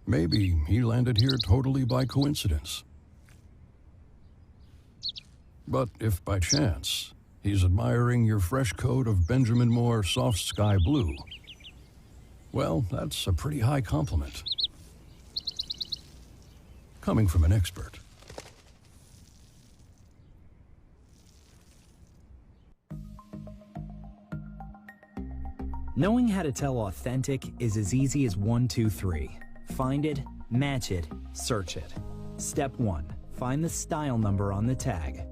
Maybe he landed here totally by coincidence. But if by chance he's admiring your fresh coat of Benjamin Moore soft sky blue, well, that's a pretty high compliment. Coming from an expert. Knowing how to tell authentic is as easy as 1, 2, 3. Find it, match it, search it. Step 1. Find the style number on the tag.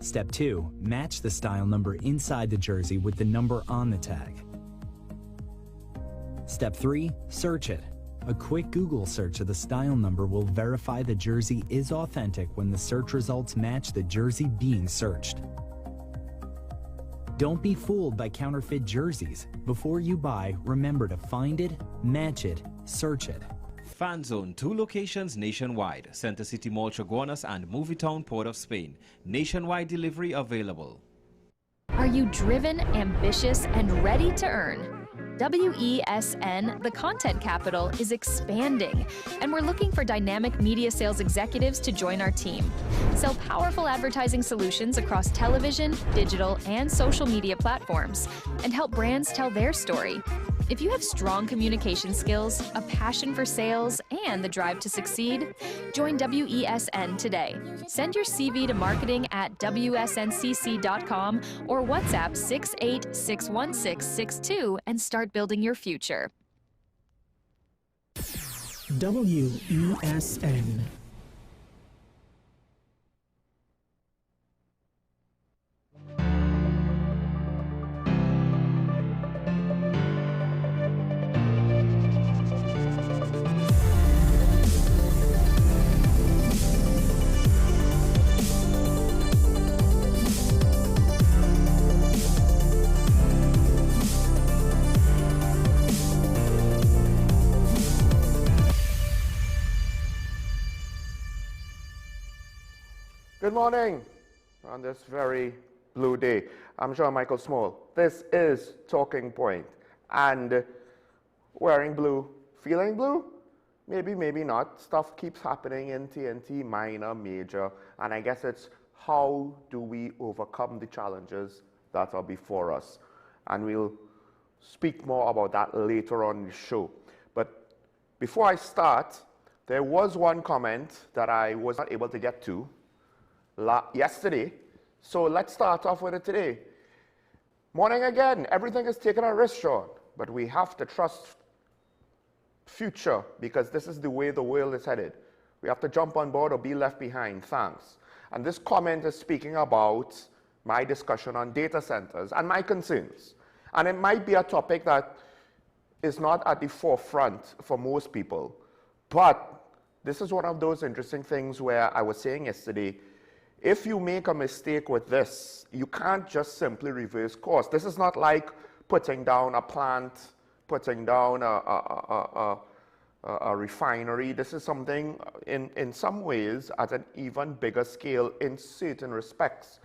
Step 2. Match the style number inside the jersey with the number on the tag. Step 3. Search it. A quick Google search of the style number will verify the jersey is authentic when the search results match the jersey being searched. Don't be fooled by counterfeit jerseys. Before you buy, remember to find it, match it, search it. Fan Zone, 2 locations nationwide. Center City Mall, Chaguanas and Movietown, Port of Spain. Nationwide delivery available. Are you driven, ambitious, and ready to earn? WESN, the content capital, is expanding, and we're looking for dynamic media sales executives to join our team. Sell powerful advertising solutions across television, digital, and social media platforms, and help brands tell their story. If you have strong communication skills, a passion for sales, and the drive to succeed, join WESN today. Send your CV to marketing@wsncc.com or WhatsApp 6861662 and start building your future. WESN. Good morning on this very blue day. I'm Jean-Michael Small. This is Talking Point. And wearing blue, feeling blue? Maybe, maybe not. Stuff keeps happening in TNT, minor, major. And I guess it's how do we overcome the challenges that are before us? And we'll speak more about that later on in the show. But before I start, there was one comment that I was not able to get to yesterday, so let's start off with it today. Morning again. Everything is taking a risk, Sean, but we have to trust future because this is the way the world is headed. We have to jump on board or be left behind. Thanks. And this comment is speaking about my discussion on data centers and my concerns. And it might be a topic that is not at the forefront for most people, but this is one of those interesting things where I was saying yesterday, if you make a mistake with this, you can't just simply reverse course. This is not like putting down a plant, putting down a refinery. This is something in some ways at an even bigger scale in certain respects.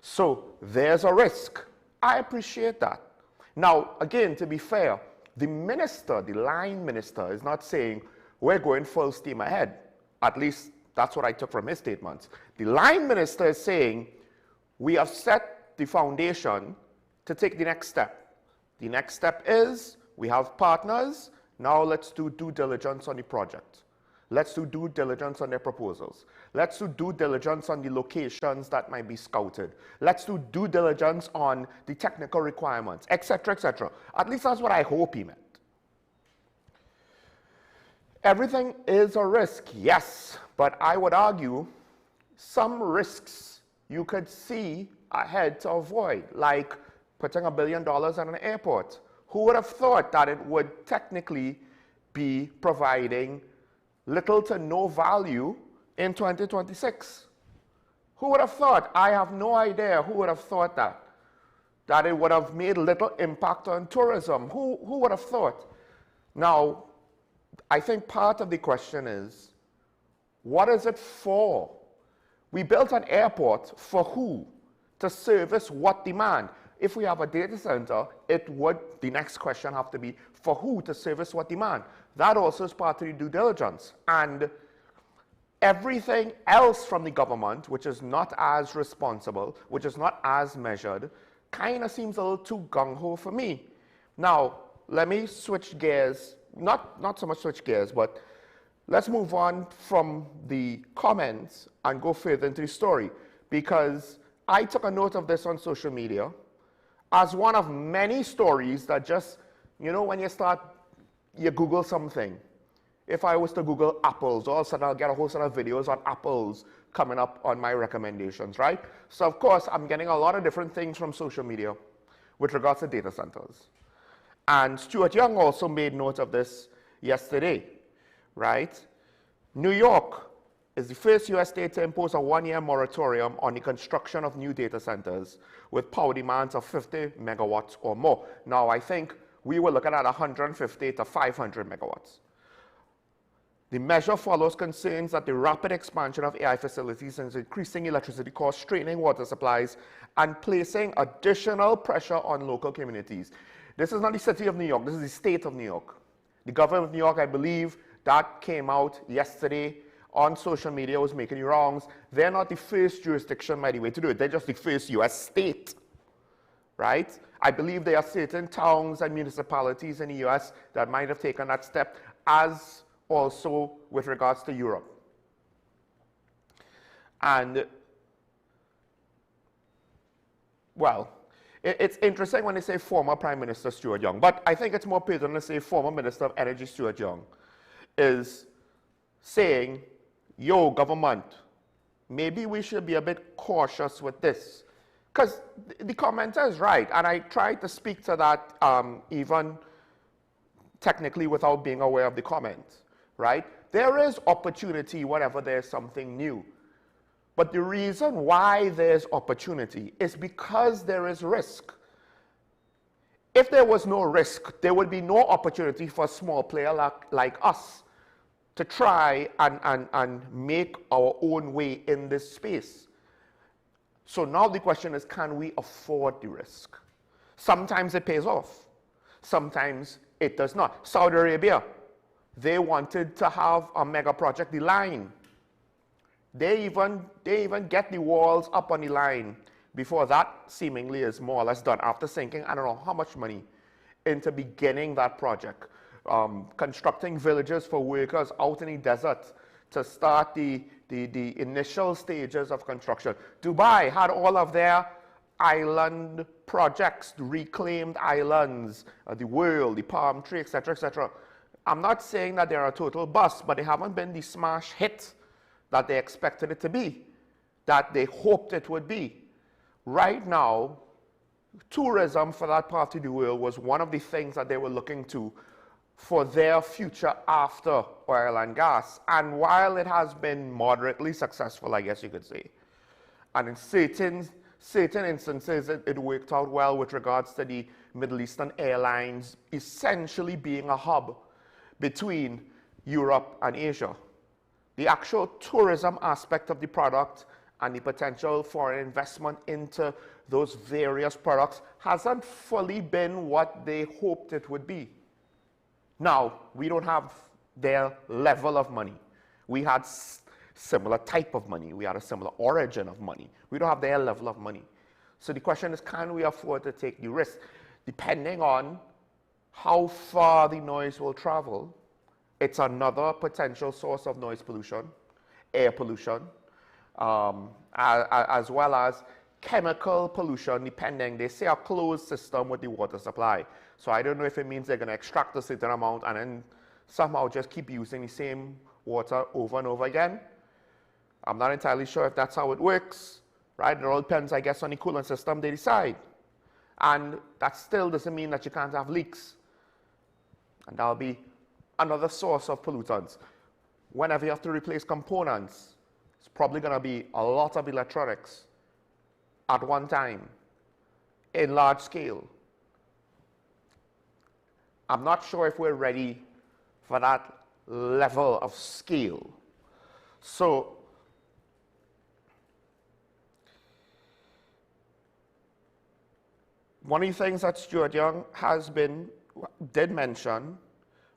So there's a risk. I appreciate that. Now, again, to be fair, the minister, the line minister, is not saying we're going full steam ahead. At least that's what I took from his statements. The line minister is saying we have set the foundation to take the next step. The next step is we have partners. Now let's do due diligence on the project. Let's do due diligence on their proposals. Let's do due diligence on the locations that might be scouted. Let's do due diligence on the technical requirements, etc., etc. At least that's what I hope he meant. Everything is a risk, yes, but I would argue some risks you could see ahead to avoid, like putting $1 billion on an airport. Who would have thought that it would technically be providing little to no value in 2026? Who would have thought? I have no idea who would have thought that. That it would have made little impact on tourism. Who would have thought? Now, I think part of the question is, what is it for? We built an airport for who? To service what demand? if we have a data center, the next question have to be for who to service what demand. That also is part of the due diligence. And everything else from the government, which is not as responsible, which is not as measured, kind of seems a little too gung-ho for me. Now, let me switch gears, not so much switch gears, but let's move on from the comments and go further into the story, because I took a note of this on social media as one of many stories that just, you know, when you Google something. If I was to Google apples, all of a sudden I'll get a whole set of videos on apples coming up on my recommendations, right? So of course, I'm getting a lot of different things from social media with regards to data centers. And Stuart Young also made note of this yesterday, right? New York is the first US state to impose a one-year moratorium on the construction of new data centers with power demands of 50 megawatts or more. Now, I think we were looking at 150 to 500 megawatts. The measure follows concerns that the rapid expansion of AI facilities is increasing electricity costs, straining water supplies, and placing additional pressure on local communities. This is not the city of New York, this is the state of New York. The government of New York, I believe, that came out yesterday on social media, was making the wrongs. They're not the first jurisdiction, by the way, to do it. They're just the first US state, right? I believe there are certain towns and municipalities in the US that might have taken that step, as also with regards to Europe. And, well, it's interesting when they say former Prime Minister Stuart Young, but I think it's more pertinent to say former Minister of Energy Stuart Young is saying, yo, government, maybe we should be a bit cautious with this. Because the commenter is right, and I tried to speak to that even technically without being aware of the comment, right? There is opportunity whenever there's something new. But the reason why there's opportunity is because there is risk. If there was no risk, there would be no opportunity for a small player like us to try and make our own way in this space. So now the question is, can we afford the risk? Sometimes it pays off. Sometimes it does not. Saudi Arabia, they wanted to have a mega project, the line. They even get the walls up on the line before that seemingly is more or less done, after sinking I don't know how much money into beginning that project. Constructing villages for workers out in the desert to start the initial stages of construction. Dubai had all of their island projects, reclaimed islands, the world, the palm tree, etc., etc. I'm not saying that they're a total bust, but they haven't been the smash hit that they expected it to be, that they hoped it would be. Right now, tourism for that part of the world was one of the things that they were looking to for their future after oil and gas. And while it has been moderately successful, I guess you could say, and in certain instances it worked out well with regards to the Middle Eastern airlines essentially being a hub between Europe and Asia. The actual tourism aspect of the product and the potential for an investment into those various products hasn't fully been what they hoped it would be. Now, we don't have their level of money. We had similar type of money. We had a similar origin of money. We don't have their level of money. So the question is, can we afford to take the risk? Depending on how far the noise will travel, it's another potential source of noise pollution, air pollution, as well as chemical pollution, depending. They say a closed system with the water supply. So I don't know if it means they're going to extract a certain amount and then somehow just keep using the same water over and over again. I'm not entirely sure if that's how it works, right? It all depends, I guess, on the coolant system they decide. And that still doesn't mean that you can't have leaks. And that'll be another source of pollutants. Whenever you have to replace components, it's probably going to be a lot of electronics at one time in large scale. I'm not sure if we're ready for that level of scale. So, one of the things that Stuart Young did mention,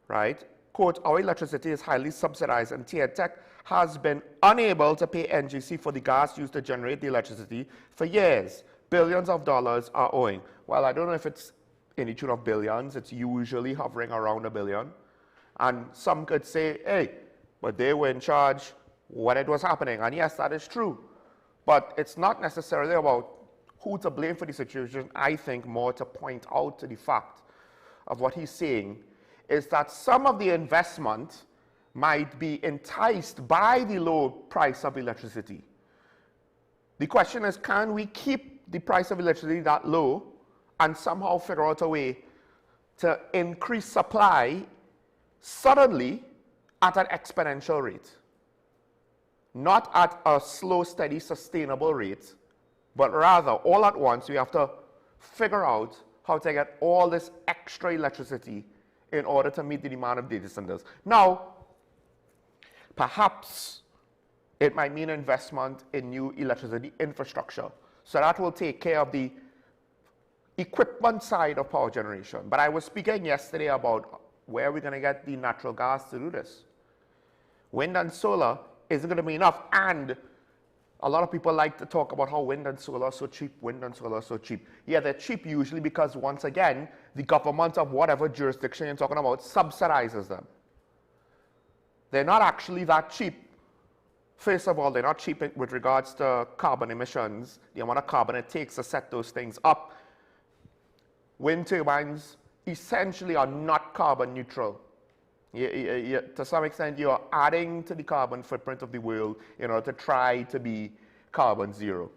right, quote, our electricity is highly subsidized and TEDTech has been unable to pay NGC for the gas used to generate the electricity for years. Billions of dollars are owing. Well, I don't know if it's in the tune of billions. It's usually hovering around $1 billion. And some could say, hey, but they were in charge when it was happening. And yes, that is true. But it's not necessarily about who to blame for the situation. I think more to point out to the fact of what he's saying is that some of the investment might be enticed by the low price of electricity. The question is, can we keep the price of electricity that low and somehow figure out a way to increase supply suddenly at an exponential rate? Not at a slow, steady, sustainable rate, but rather all at once we have to figure out how to get all this extra electricity in order to meet the demand of data centers. Now, perhaps it might mean investment in new electricity infrastructure. So that will take care of the equipment side of power generation. But I was speaking yesterday about where we're going to get the natural gas to do this. Wind and solar isn't going to be enough. And a lot of people like to talk about how wind and solar are so cheap, wind and solar are so cheap. Yeah, they're cheap usually because, once again, the government of whatever jurisdiction you're talking about subsidizes them. They're not actually that cheap. First of all, they're not cheap with regards to carbon emissions, the amount of carbon it takes to set those things up. Wind turbines essentially are not carbon neutral. To some extent, you're adding to the carbon footprint of the world in order to try to be carbon zero,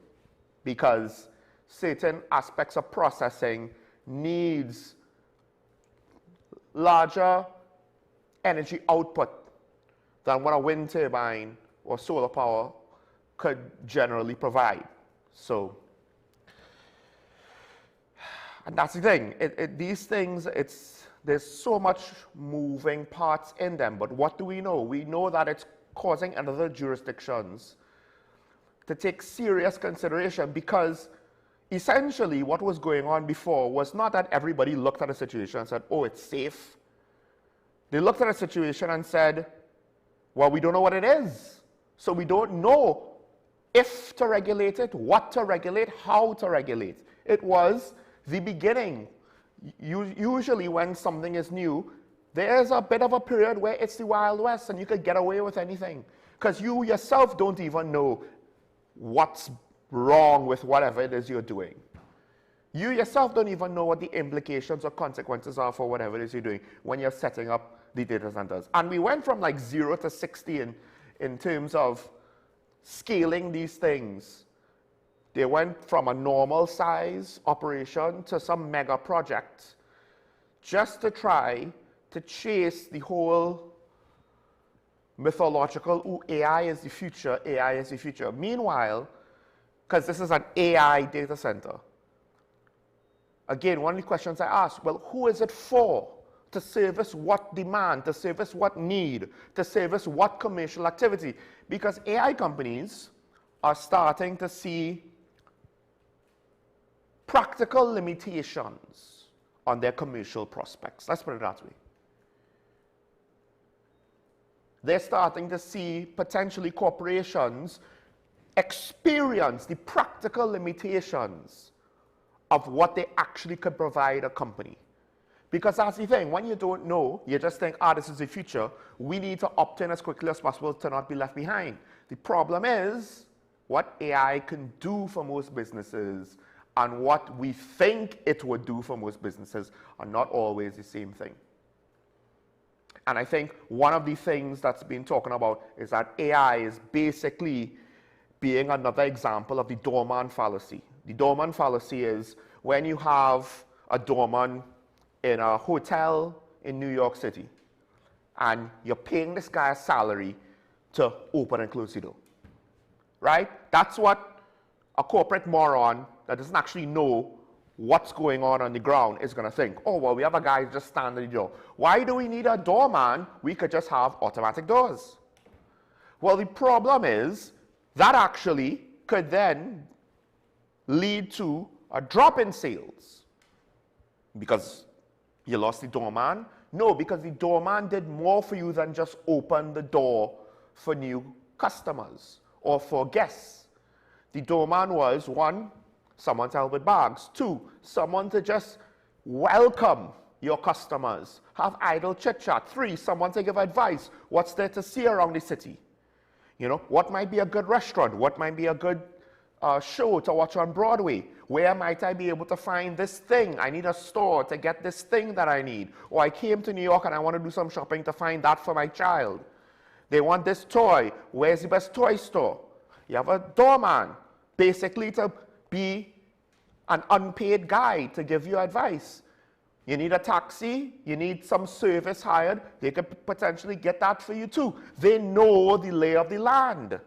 because certain aspects of processing needs larger energy output than what a wind turbine or solar power could generally provide. So, and that's the thing. These things, there's so much moving parts in them, but what do we know? We know that it's causing other jurisdictions to take serious consideration, because essentially what was going on before was not that everybody looked at a situation and said, oh, it's safe. They looked at a situation and said, well, we don't know what it is. So we don't know if to regulate it, what to regulate, how to regulate. It was the beginning. Usually when something is new, there's a bit of a period where it's the Wild West and you could get away with anything, because you yourself don't even know what's wrong with whatever it is you're doing. You yourself don't even know what the implications or consequences are for whatever it is you're doing when you're setting up the data centers. And we went from like 0 to 60 in terms of scaling these things. They went from a normal size operation to some mega projects just to try to chase the whole mythological, ooh, AI is the future, AI is the future. Meanwhile, because this is an AI data center, again, one of the questions I ask, well, who is it for? To service what demand, to service what need, to service what commercial activity? Because AI companies are starting to see practical limitations on their commercial prospects. Let's put it that way. They're starting to see potentially corporations experience the practical limitations of what they actually could provide a company. Because that's the thing, when you don't know, you just think, this is the future, we need to opt in as quickly as possible to not be left behind. The problem is, what AI can do for most businesses and what we think it would do for most businesses are not always the same thing. And I think one of the things that's been talking about is that AI is basically being another example of the doorman fallacy. The doorman fallacy is when you have a doorman in a hotel in New York City and you're paying this guy a salary to open and close the door, right? That's what a corporate moron that doesn't actually know what's going on the ground is going to think. Oh, well, we have a guy just stand at the door. Why do we need a doorman? We could just have automatic doors. Well, the problem is that actually could then lead to a drop in sales, Because you lost the doorman? No, because the doorman did more for you than just open the door for new customers or for guests. The doorman was, one, someone to help with bags. Two, someone to just welcome your customers, have idle chit-chat. Three, someone to give advice. What's there to see around the city? You know, what might be a good restaurant? What might be a good show to watch on Broadway? Where might I be able to find this thing? I need a store to get this thing that I need. Or I came to New York and I want to do some shopping to find that for my child. They want this toy. Where's the best toy store? You have a doorman, basically to be an unpaid guy to give you advice. You need a taxi, you need some service hired, they could potentially get that for you too. They know the lay of the land.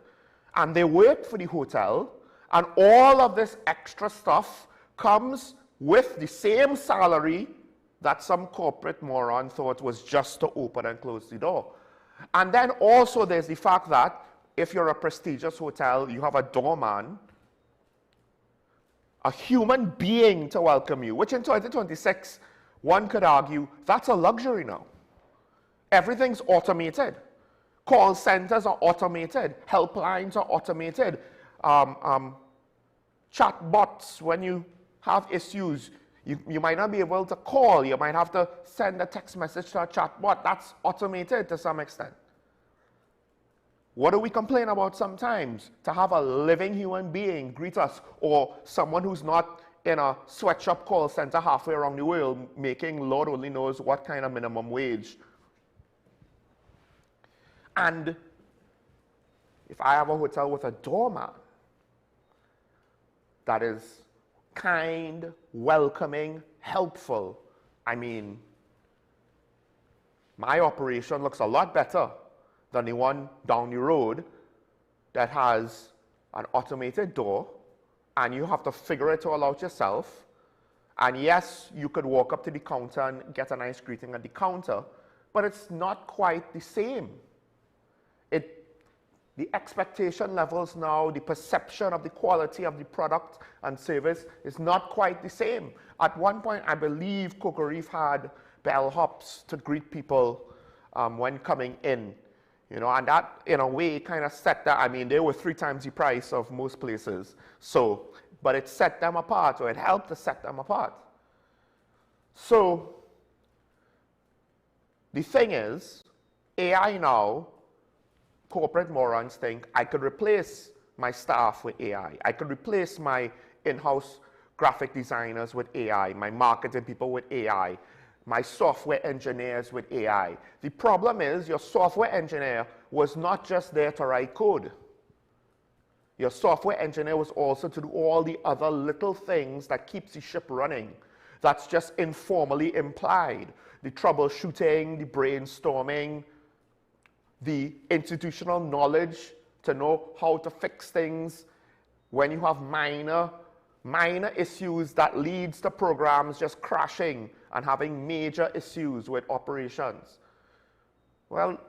And they work for the hotel, and all of this extra stuff comes with the same salary that some corporate moron thought was just to open and close the door. And then also there's the fact that if you're a prestigious hotel, you have a doorman, a human being to welcome you, which in 2026, one could argue that's a luxury now. Everything's automated. Call centers are automated. Helplines are automated. Chat bots, when you have issues, you might not be able to call. You might have to send a text message to a chat bot. That's automated to some extent. What do we complain about sometimes? To have a living human being greet us, or someone who's not in a sweatshop call center halfway around the world making Lord only knows what kind of minimum wage. And if I have a hotel with a doorman that is kind, welcoming, helpful, I mean, my operation looks a lot better than the one down the road that has an automated door, and you have to figure it all out yourself. And yes, you could walk up to the counter and get a nice greeting at the counter, but it's not quite the same. The expectation levels now, the perception of the quality of the product and service is not quite the same. At one point, I believe Cocoa Reef had bellhops to greet people when coming in. You know, and that, in a way, kind of set that. I mean, they were 3 times the price of most places. So, but it set them apart, or it helped to set them apart. So, the thing is, AI now, corporate morons think I could replace my staff with AI. I could replace my in-house graphic designers with AI, my marketing people with AI, my software engineers with AI. The problem is your software engineer was not just there to write code. Your software engineer was also to do all the other little things that keeps the ship running. That's just informally implied. The troubleshooting, the brainstorming, the institutional knowledge to know how to fix things when you have minor issues that leads to programs just crashing and having major issues with operations. Well,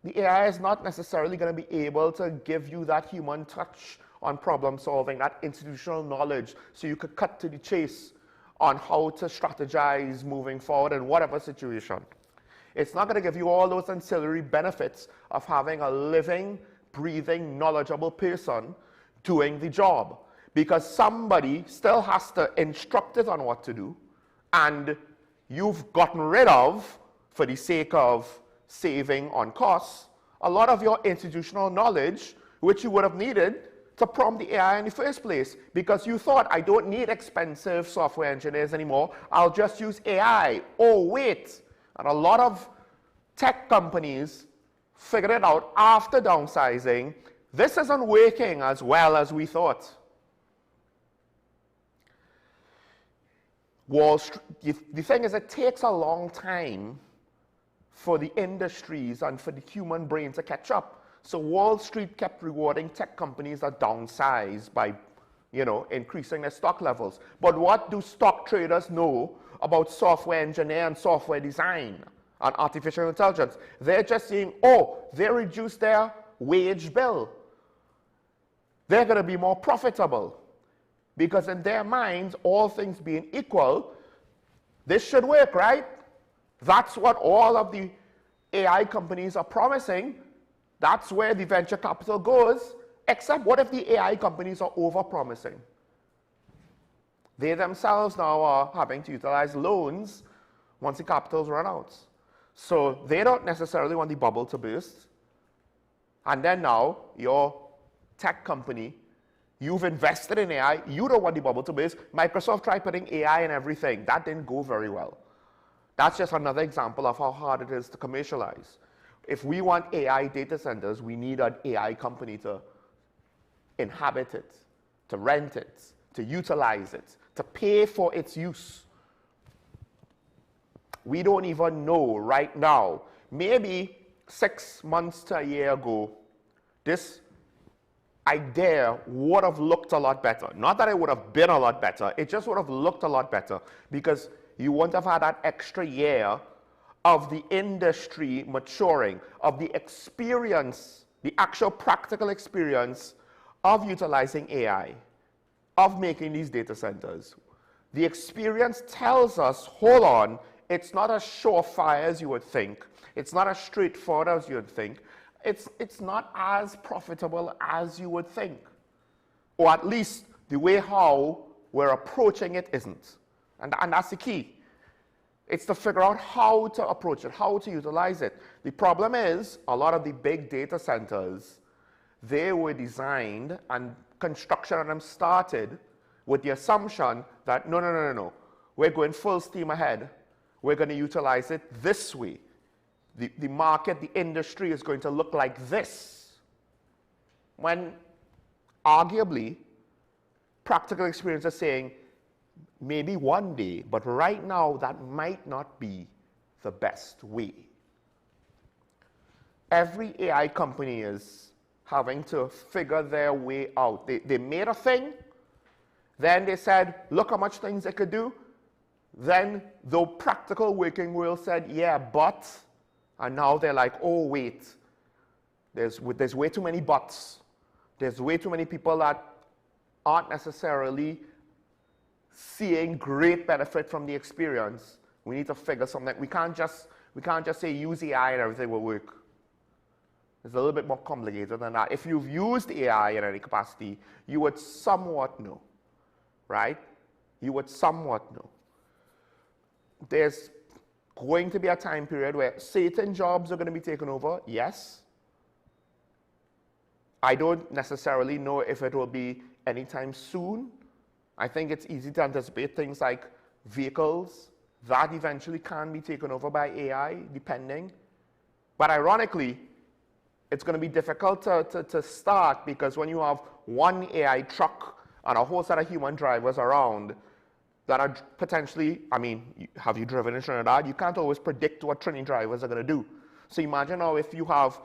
the AI is not necessarily going to be able to give you that human touch on problem solving, that institutional knowledge, so you could cut to the chase on how to strategize moving forward in whatever situation. It's not going to give you all those ancillary benefits of having a living, breathing, knowledgeable person doing the job, because somebody still has to instruct it on what to do, and you've gotten rid of, for the sake of saving on costs, a lot of your institutional knowledge, which you would have needed to prompt the AI in the first place, because you thought, I don't need expensive software engineers anymore, I'll just use AI. Oh, wait. And a lot of tech companies figured it out after downsizing. This isn't working as well as we thought. Wall Street, the thing is, it takes a long time for the industries and for the human brain to catch up. So Wall Street kept rewarding tech companies that downsized by, increasing their stock levels. But what do stock traders know about software engineer and software design and artificial intelligence? They're just saying, oh, they reduced their wage bill. They're going to be more profitable. Because in their minds, all things being equal, This should work, right? That's what all of the AI companies are promising. That's where the venture capital goes. Except what if the AI companies are over-promising? They themselves now are having to utilize loans once the capitals run out. So they don't necessarily want the bubble to burst. And then now, your tech company, you've invested in AI, you don't want the bubble to burst. Microsoft tried putting AI in everything. That didn't go very well. That's just another example of how hard it is to commercialize. If we want AI data centers, we need an AI company to inhabit it, to rent it, to utilize it, to pay for its use. We don't even know right now. Maybe 6 months to a year ago, this idea would have looked a lot better. Not that it would have been a lot better, it just would have looked a lot better because you wouldn't have had that extra year of the industry maturing, of the experience, the actual practical experience of utilizing AI, of making these data centers. The experience tells us, hold on, it's not as surefire as you would think. It's not as straightforward as you would think. It's not as profitable as you would think. Or at least the way how we're approaching it isn't. And that's the key. It's to figure out how to approach it, how to utilize it. The problem is, a lot of the big data centers, they were designed and construction of them started with the assumption that no, we're going full steam ahead. We're going to utilize it this way. The market, the industry is going to look like this. When arguably, practical experience is saying, maybe one day, but right now that might not be the best way. Every AI company is having to figure their way out. They made a thing, then they said, look how much things they could do. Then the practical working world said, yeah, but, and now they're like, oh, wait, there's way too many buts. There's way too many people that aren't necessarily seeing great benefit from the experience. We need to figure something. We can't just say use AI and everything will work. It's a little bit more complicated than that. If you've used AI in any capacity, you would somewhat know, right? You would somewhat know. There's going to be a time period where certain jobs are going to be taken over, yes. I don't necessarily know if it will be anytime soon. I think it's easy to anticipate things like vehicles that eventually can be taken over by AI, depending. But ironically, it's going to be difficult to start because when you have one AI truck and a whole set of human drivers around that are potentially, I mean, have you driven in Trinidad? You can't always predict what Trinidad drivers are going to do. So imagine now if you have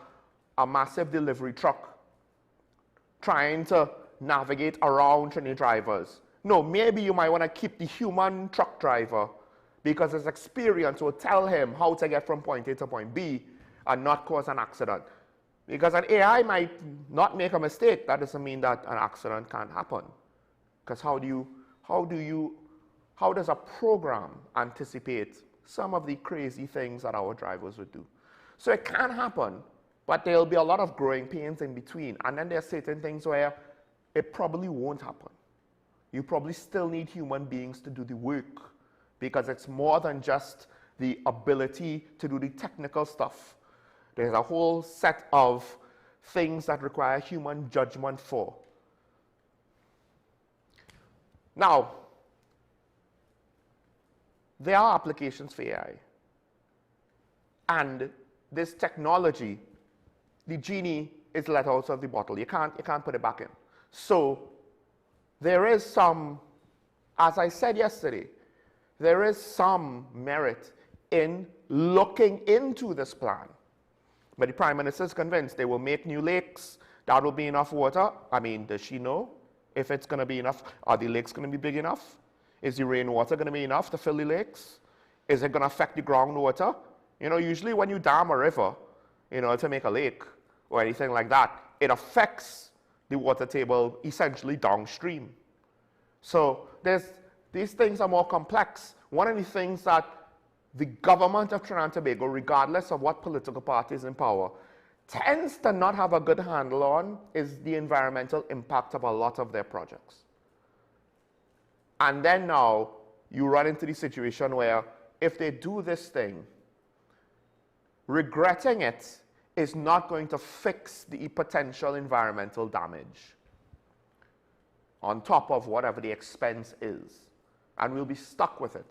a massive delivery truck trying to navigate around Trinidad drivers. No, maybe you might want to keep the human truck driver because his experience will tell him how to get from point A to point B and not cause an accident. Because an AI might not make a mistake, that doesn't mean that an accident can't happen. Because how does a program anticipate some of the crazy things that our drivers would do? So it can happen, but there'll be a lot of growing pains in between. And then there are certain things where it probably won't happen. You probably still need human beings to do the work because it's more than just the ability to do the technical stuff. There's a whole set of things that require human judgment for. Now, there are applications for AI. And this technology, the genie is let out of the bottle. You can't put it back in. So there is some, as I said yesterday, there is some merit in looking into this plan. But the Prime Minister is convinced they will make new lakes. That will be enough water. I mean, does she know if it's going to be enough? Are the lakes going to be big enough? Is the rainwater going to be enough to fill the lakes? Is it going to affect the groundwater? You know, usually when you dam a river, you know, to make a lake or anything like that, it affects the water table essentially downstream. So there's These things are more complex. One of the things that the government of Trinidad and Tobago, regardless of what political party is in power, tends to not have a good handle on is the environmental impact of a lot of their projects. And then now you run into the situation where if they do this thing, regretting it is not going to fix the potential environmental damage on top of whatever the expense is. And we'll be stuck with it.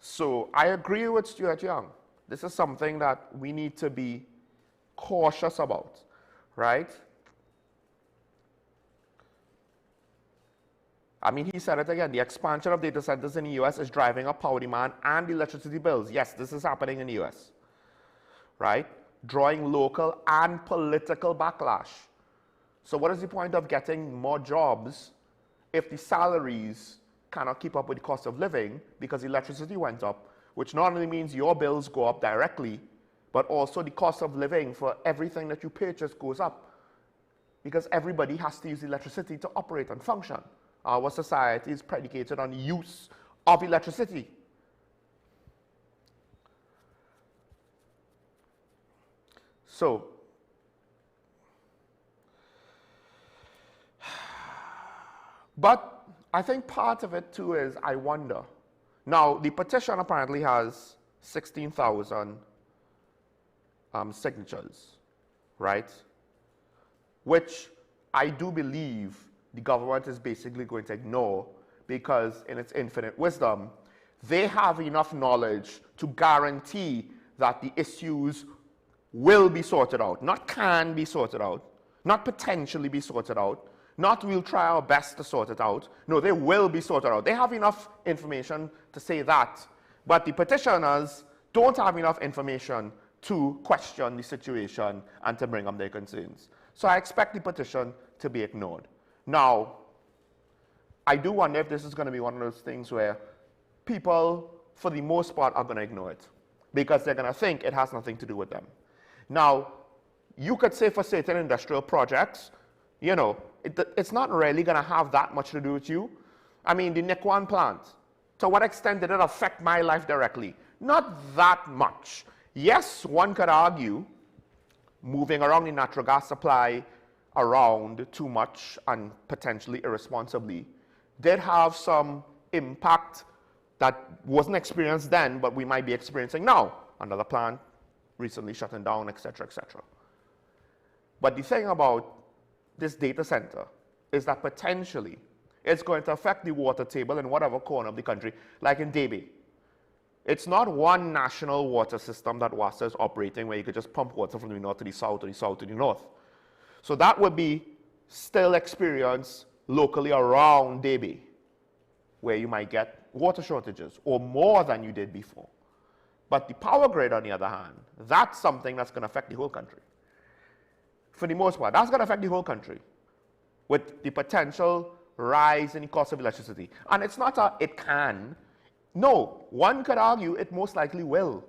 So I agree with Stuart Young. This is something that we need to be cautious about, right? I mean, he said it again, the expansion of data centers in the US is driving up power demand and electricity bills. Yes, this is happening in the US, right? Drawing local and political backlash. So what is the point of getting more jobs if the salaries cannot keep up with the cost of living because electricity went up, which not only means your bills go up directly, but also the cost of living for everything that you purchase goes up because everybody has to use electricity to operate and function. Our society is predicated on the use of electricity. So, but I think part of it too is I wonder. Now, the petition apparently has 16,000 signatures, right? Which I do believe the government is basically going to ignore because in its infinite wisdom, they have enough knowledge to guarantee that the issues will be sorted out, not can be sorted out, not potentially be sorted out, not we'll try our best to sort it out. No, they will be sorted out. They have enough information to say that. But the petitioners don't have enough information to question the situation and to bring up their concerns. So I expect the petition to be ignored. Now, I do wonder if this is going to be one of those things where people, for the most part, are going to ignore it because they're going to think it has nothing to do with them. Now, you could say for certain industrial projects, you know, it's not really going to have that much to do with you. I mean, the Nikwan plant, to what extent did it affect my life directly? Not that much. Yes, one could argue moving around the natural gas supply around too much and potentially irresponsibly did have some impact that wasn't experienced then, but we might be experiencing now. Another plant recently shutting down, etc., etc. But the thing about this data center is that potentially it's going to affect the water table in whatever corner of the country, like in Debe. It's not one national water system that WASA is operating where you could just pump water from the north to the south or the south to the north. So that would be still experienced locally around Debe, where you might get water shortages or more than you did before. But the power grid, on the other hand, that's something that's going to affect the whole country. For the most part, that's going to affect the whole country with the potential rise in the cost of electricity. And it's not a it can. No, one could argue it most likely will.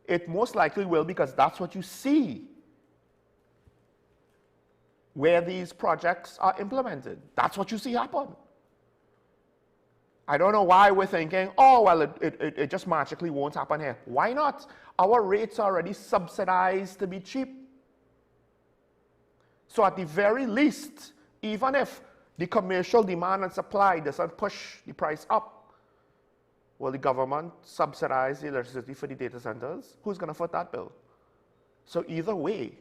It most likely will because that's what you see where these projects are implemented. That's what you see happen. I don't know why we're thinking, oh, well, it just magically won't happen here. Why not? Our rates are already subsidized to be cheap. So at the very least, even if the commercial demand and supply doesn't push the price up, will the government subsidize the electricity for the data centers? Who's going to foot that bill? So either way,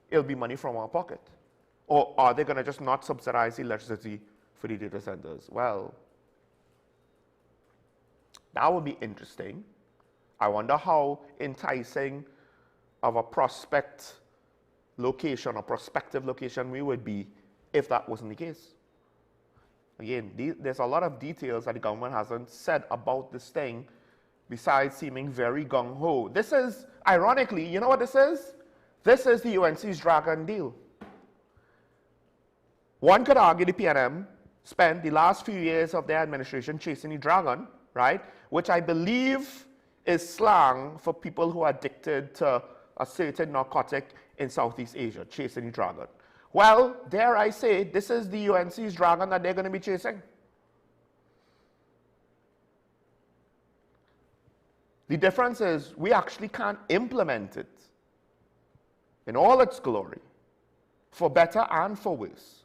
it'll be money from our pocket. Or are they going to just not subsidize the electricity for the data centers? Well, that would be interesting. I wonder how enticing of a prospect location or prospective location we would be if that wasn't the case. Again, there's a lot of details that the government hasn't said about this thing besides seeming very gung-ho. This is, ironically, you know what this is? This is the UNC's Dragon deal. One could argue the PNM spent the last few years of their administration chasing the dragon, right? Which I believe is slang for people who are addicted to a certain narcotic in Southeast Asia, chasing the dragon. Well, dare I say, this is the UNC's dragon that they're going to be chasing. The difference is we actually can't implement it in all its glory, for better and for worse.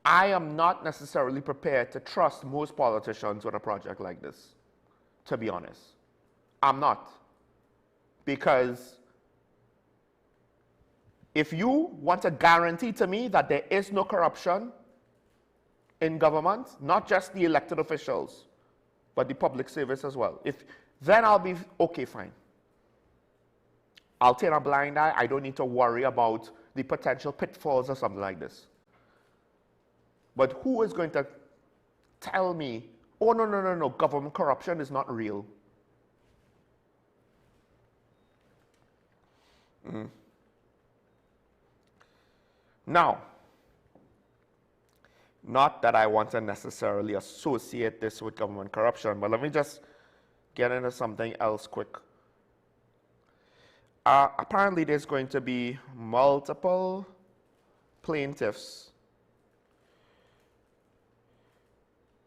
I am not necessarily prepared to trust most politicians with a project like this, to be honest. I'm not. Because if you want to guarantee to me that there is no corruption in government, not just the elected officials, but the public service as well, then I'll be okay, fine. I'll turn a blind eye. I don't need to worry about the potential pitfalls or something like this. But who is going to tell me, oh, no, government corruption is not real? Now, not that I want to necessarily associate this with government corruption, but let me just get into something else quick. Apparently, there's going to be multiple plaintiffs.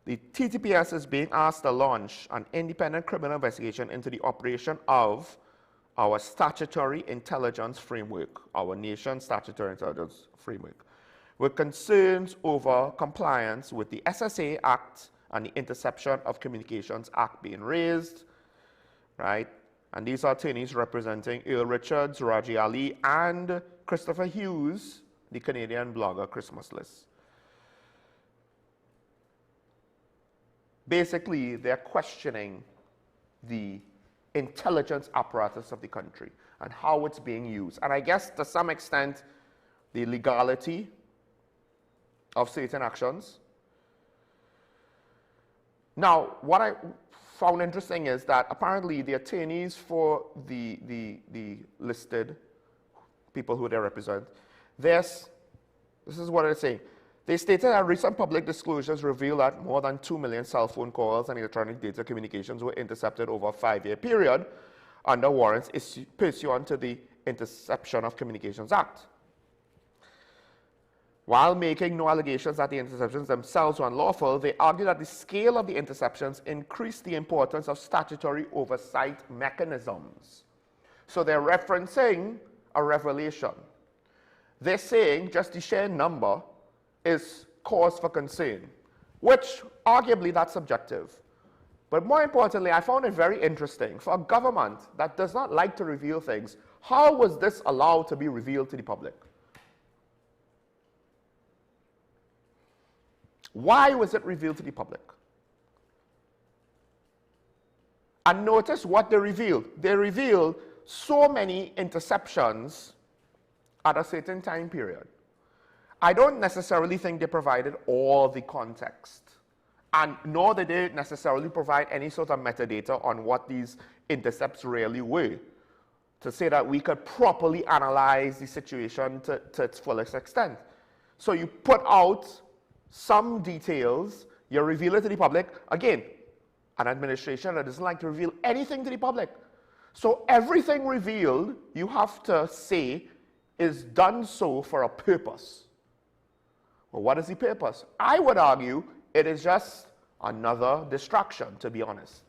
The TTPS is being asked to launch an independent criminal investigation into the operation of our statutory intelligence framework, our nation's statutory intelligence framework, with concerns over compliance with the SSA Act and the Interception of Communications Act being raised, right? And these are attorneys representing Earl Richards, Raji Ali, and Christopher Hughes, the Canadian blogger Christmas List. Basically, they're questioning the intelligence apparatus of the country and how it's being used. And I guess to some extent, the legality of certain actions. Now, what I found interesting is that apparently the attorneys for the listed people who they represent, this is what they're saying. They stated that recent public disclosures reveal that more than 2 million cell phone calls and electronic data communications were intercepted over a 5-year period under warrants pursuant to the Interception of Communications Act. While making no allegations that the interceptions themselves were unlawful, they argue that the scale of the interceptions increased the importance of statutory oversight mechanisms. So they're referencing a revelation. They're saying just the sheer number is cause for concern, which arguably that's subjective. But more importantly, I found it very interesting for a government that does not like to reveal things, how was this allowed to be revealed to the public? Why was it revealed to the public? And notice what they revealed. They revealed so many interceptions at a certain time period. I don't necessarily think they provided all the context, and nor did they necessarily provide any sort of metadata on what these intercepts really were, to say that we could properly analyze the situation to its fullest extent. So you put out some details, you reveal it to the public. Again, an administration that doesn't like to reveal anything to the public. So everything revealed, you have to say, is done so for a purpose. Well, what is the purpose? I would argue it is just another distraction, to be honest.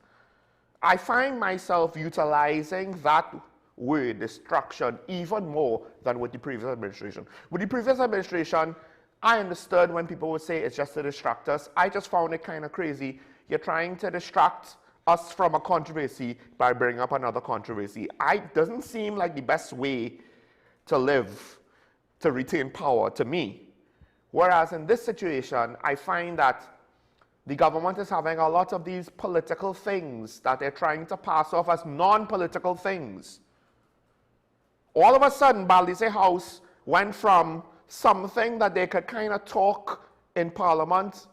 I find myself utilizing that word, distraction, even more than with the previous administration. With the previous administration, I understood when people would say it's just to distract us. I just found it kind of crazy. You're trying to distract us from a controversy by bringing up another controversy. It doesn't seem like the best way to live, to retain power, to me. Whereas in this situation, I find that the government is having a lot of these political things that they're trying to pass off as non-political things. All of a sudden, Baldise House went from something that they could kind of talk in Parliament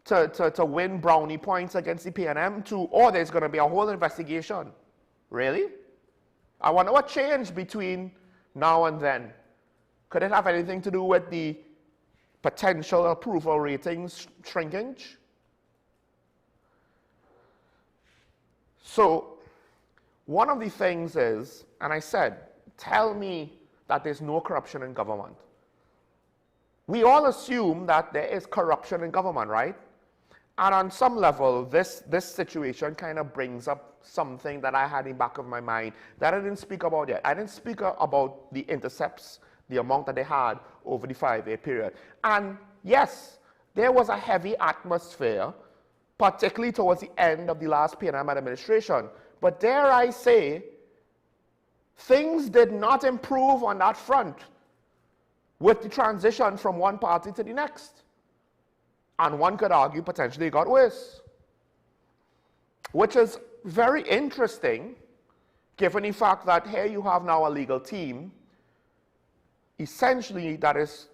to win brownie points against the PNM to, oh, there's going to be a whole investigation. Really? I wonder what changed between now and then. Could it have anything to do with the potential approval ratings shrinkage? So one of the things is, and I said, tell me that there's no corruption in government. We all assume that there is corruption in government, right? And on some level, this situation kind of brings up something that I had in the back of my mind that I didn't speak about yet. I didn't speak about the intercepts, the amount that they had over the 5-year period. And yes, there was a heavy atmosphere, particularly towards the end of the last PNM administration. But dare I say, things did not improve on that front with the transition from one party to the next. And one could argue potentially it got worse. Which is very interesting, given the fact that here you have now a legal team, essentially that is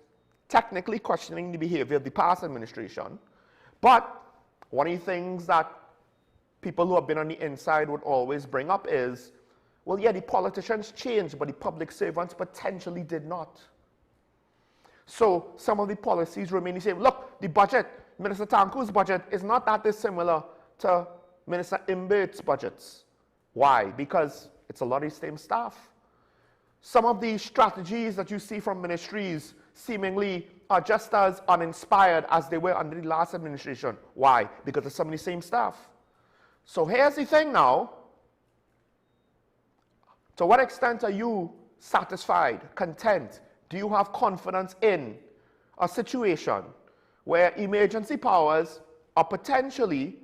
technically questioning the behavior of the past administration. But one of the things that people who have been on the inside would always bring up is, well, yeah, the politicians changed, but the public servants potentially did not. So some of the policies remain the same. Look, the budget, Minister Tanku's budget is not that dissimilar to Minister Imbert's budgets. Why? Because it's a lot of the same staff. Some of the strategies that you see from ministries seemingly are just as uninspired as they were under the last administration. Why? Because it's some of the same staff. So here's the thing now. To what extent are you satisfied, content? Do you have confidence in a situation where emergency powers are potentially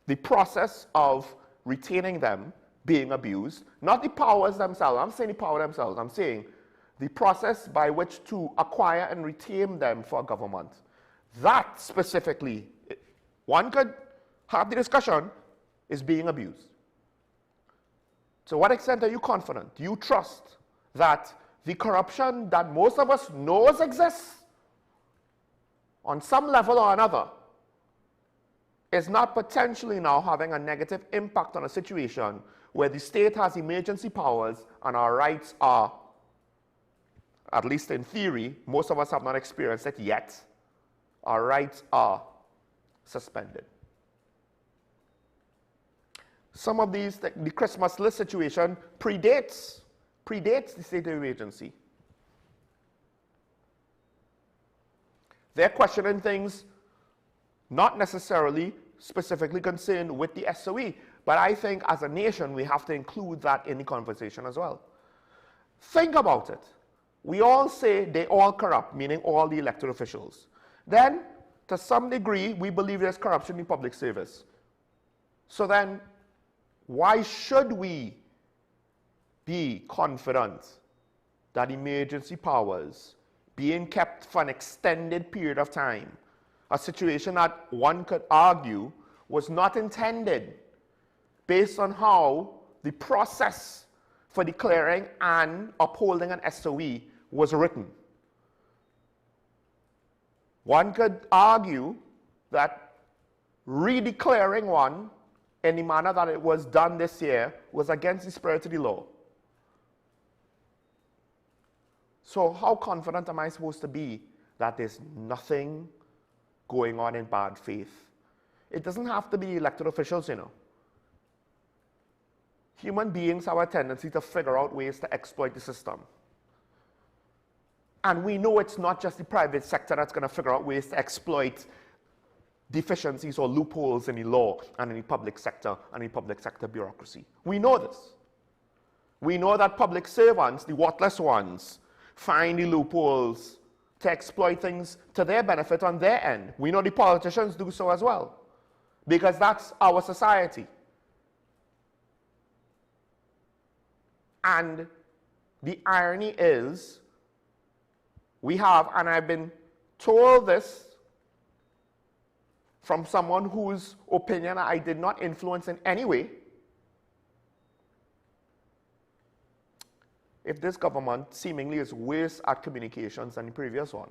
the process of retaining them being abused? Not the powers themselves. I'm saying the power themselves. I'm saying the process by which to acquire and retain them for government. That specifically, one could have the discussion, is being abused. To what extent are you confident? Do you trust that the corruption that most of us knows exists on some level or another is not potentially now having a negative impact on a situation where the state has emergency powers and our rights are, at least in theory, most of us have not experienced it yet, our rights are suspended. Some of these, the Christmas list situation predates the state of emergency. They're questioning things not necessarily specifically concerned with the SOE, but I think as a nation we have to include that in the conversation as well. Think about it. We all say they all corrupt, meaning all the elected officials. Then, to some degree, we believe there's corruption in public service. So then, why should we be confident that emergency powers being kept for an extended period of time, a situation that one could argue was not intended based on how the process for declaring and upholding an SOE was written? One could argue that redeclaring one in the manner that it was done this year was against the spirit of the law. So how confident am I supposed to be that there's nothing going on in bad faith? It doesn't have to be elected officials, you know. Human beings have a tendency to figure out ways to exploit the system. And we know it's not just the private sector that's going to figure out ways to exploit deficiencies or loopholes in the law and in the public sector and in public sector bureaucracy. We know this. We know that public servants, the worthless ones, find the loopholes to exploit things to their benefit on their end. We know the politicians do so as well, because that's our society. And the irony is, we have, and I've been told this from someone whose opinion I did not influence in any way, if this government seemingly is worse at communications than the previous one,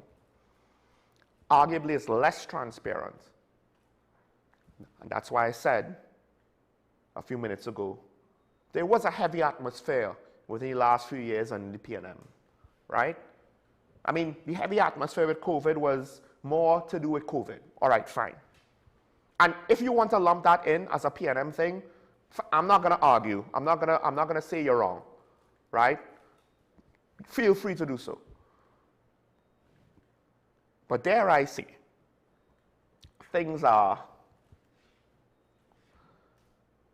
arguably is less transparent. And that's why I said a few minutes ago, there was a heavy atmosphere within the last few years on the PNM, right? I mean, the heavy atmosphere with COVID was more to do with COVID. All right, fine. And if you want to lump that in as a PNM thing, I'm not going to argue. I'm not going to say you're wrong, right? Feel free to do so. But dare I say, things are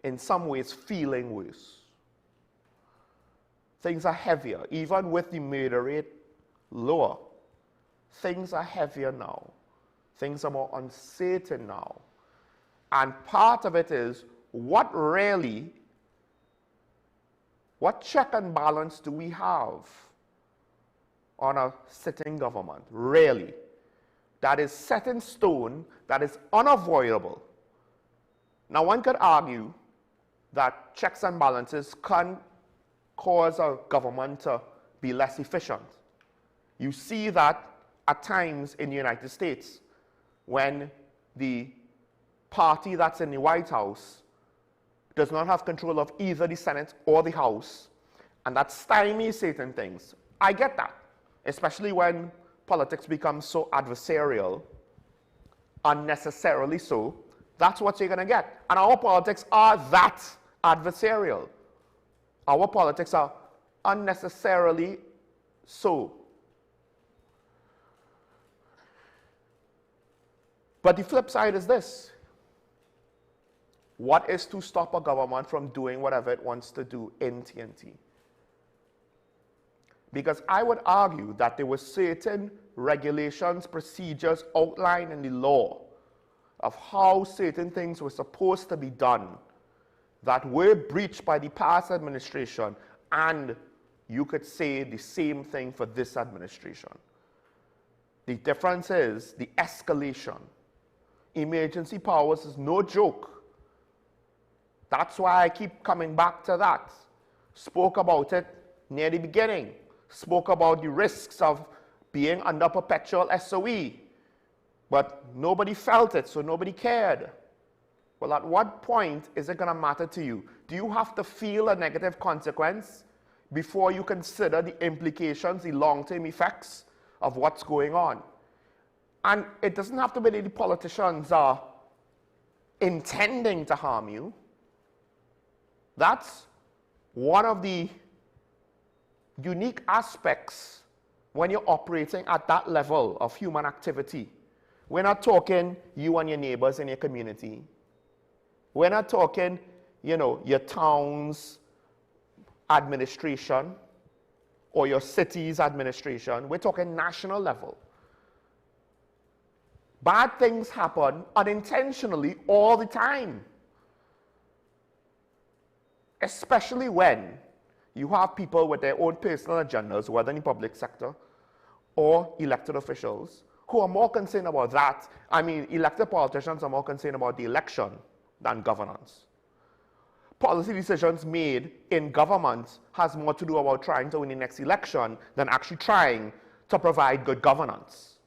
in some ways feeling worse. Things are heavier. Even with the murder rate lower, things are heavier now. Things are more uncertain now. And part of it is, what check and balance do we have on a sitting government, really, that is set in stone, that is unavoidable? Now, one could argue that checks and balances can cause a government to be less efficient. You see that at times in the United States, when the party that's in the White House does not have control of either the Senate or the House, and that stymies certain things. I get that, especially when politics becomes so adversarial, unnecessarily so. That's what you're going to get. And our politics are that adversarial. Our politics are unnecessarily so. But the flip side is this. What is to stop a government from doing whatever it wants to do in TNT? Because I would argue that there were certain regulations, procedures outlined in the law of how certain things were supposed to be done that were breached by the past administration, and you could say the same thing for this administration. The difference is the escalation. Emergency powers is no joke. That's why I keep coming back to that. Spoke about it near the beginning. Spoke about the risks of being under perpetual SOE. But nobody felt it, so nobody cared. Well, at what point is it going to matter to you? Do you have to feel a negative consequence before you consider the implications, the long-term effects of what's going on? And it doesn't have to be that the politicians are intending to harm you. That's one of the unique aspects when you're operating at that level of human activity. We're not talking you and your neighbors in your community. We're not talking, your town's administration or your city's administration. We're talking national level. Bad things happen unintentionally all the time. Especially when you have people with their own personal agendas, whether in the public sector or elected officials, who are more concerned about that. I mean, elected politicians are more concerned about the election than governance. Policy decisions made in government has more to do about trying to win the next election than actually trying to provide good governance.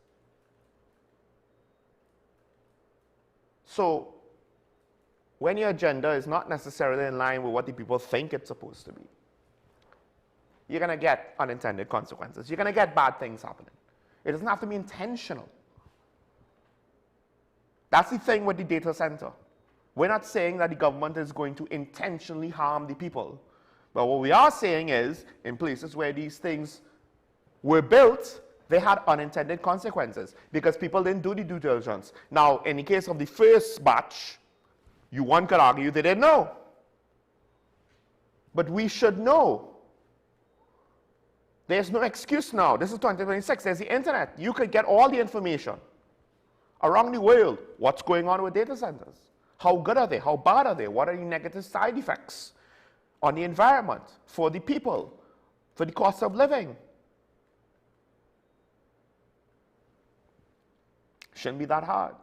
So, when your agenda is not necessarily in line with what the people think it's supposed to be, you're going to get unintended consequences. You're going to get bad things happening. It doesn't have to be intentional. That's the thing with the data center. We're not saying that the government is going to intentionally harm the people. But what we are saying is, in places where these things were built, they had unintended consequences because people didn't do the due diligence. Now, in the case of the first batch, one could argue they didn't know. But we should know. There's no excuse now. This is 2026. There's the internet. You could get all the information around the world. What's going on with data centers? How good are they? How bad are they? What are the negative side effects on the environment, for the people, for the cost of living? Shouldn't be that hard.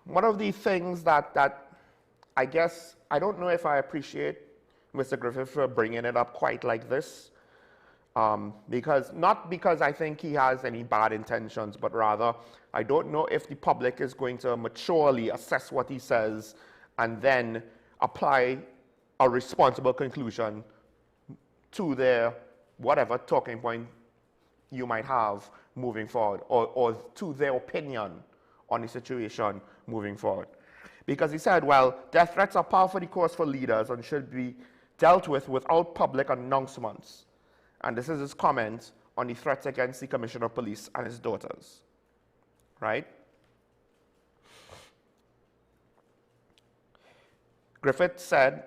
One of the things that I guess, I don't know if I appreciate Mr. Griffith for bringing it up quite like this, not because I think he has any bad intentions, but rather I don't know if the public is going to maturely assess what he says and then apply a responsible conclusion to their whatever talking point you might have moving forward, or to their opinion on the situation moving forward. Because he said, well, death threats are par for the course for leaders and should be dealt with without public announcements. And this is his comment on the threats against the Commissioner of Police and his daughters, right? Griffith said,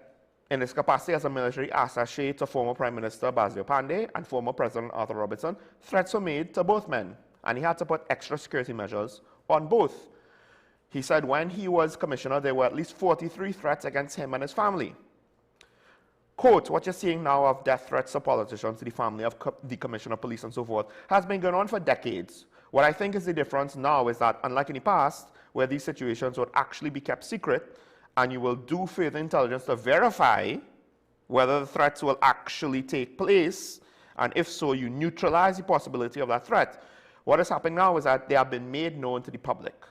in his capacity as a military attaché to former Prime Minister Basil Pandey and former President Arthur Robertson, threats were made to both men, and he had to put extra security measures on both. He said when he was commissioner, there were at least 43 threats against him and his family. Quote, what you're seeing now of death threats to politicians, to the family of the Commissioner of Police and so forth, has been going on for decades. What I think is the difference now is that, unlike in the past, where these situations would actually be kept secret, and you will do further intelligence to verify whether the threats will actually take place, and if so, you neutralize the possibility of that threat. What is happening now is that they have been made known to the public.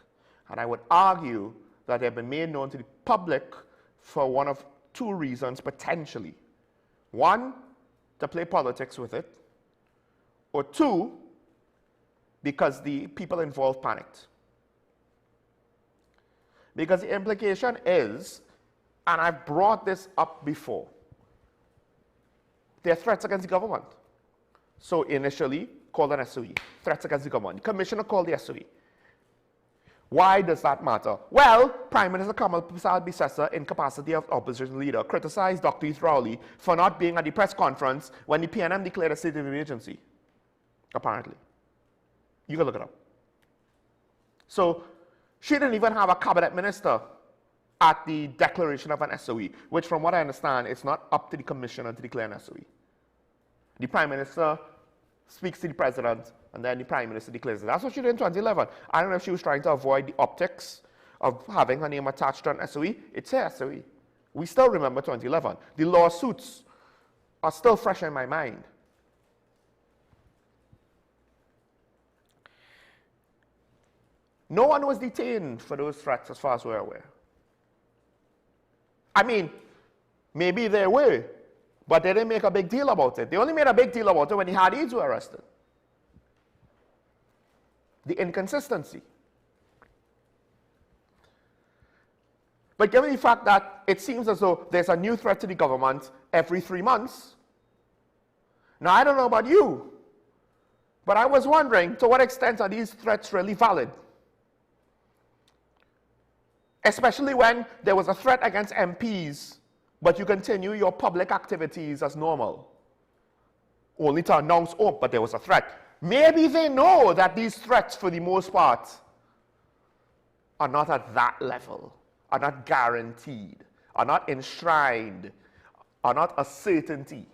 And I would argue that they have been made known to the public for one of two reasons, potentially. One, to play politics with it, or two, because the people involved panicked. Because the implication is, and I've brought this up before, there are threats against the government. So initially, called an SOE, threats against the government. The commissioner called the SOE. Why does that matter? Well, Prime Minister Kamal Prasad Bisesa, in capacity of opposition leader, criticized Dr. Heath Rowley for not being at the press conference when the PNM declared a state of emergency, apparently. You can look it up. So, she didn't even have a cabinet minister at the declaration of an SOE, which from what I understand, it's not up to the commissioner to declare an SOE. The Prime Minister speaks to the President, and then the Prime Minister declares it. That's what she did in 2011. I don't know if she was trying to avoid the optics of having her name attached to an SOE. It's her SOE. We still remember 2011. The lawsuits are still fresh in my mind. No one was detained for those threats as far as we're aware. I mean, maybe they were, but they didn't make a big deal about it. They only made a big deal about it when the Hadids were arrested. The inconsistency. But given the fact that it seems as though there's a new threat to the government every 3 months, now I don't know about you, but I was wondering, to what extent are these threats really valid? Especially when there was a threat against MPs, but you continue your public activities as normal. Only to announce, oh, but there was a threat. Maybe they know that these threats, for the most part, are not at that level, are not guaranteed, are not enshrined, are not a certainty.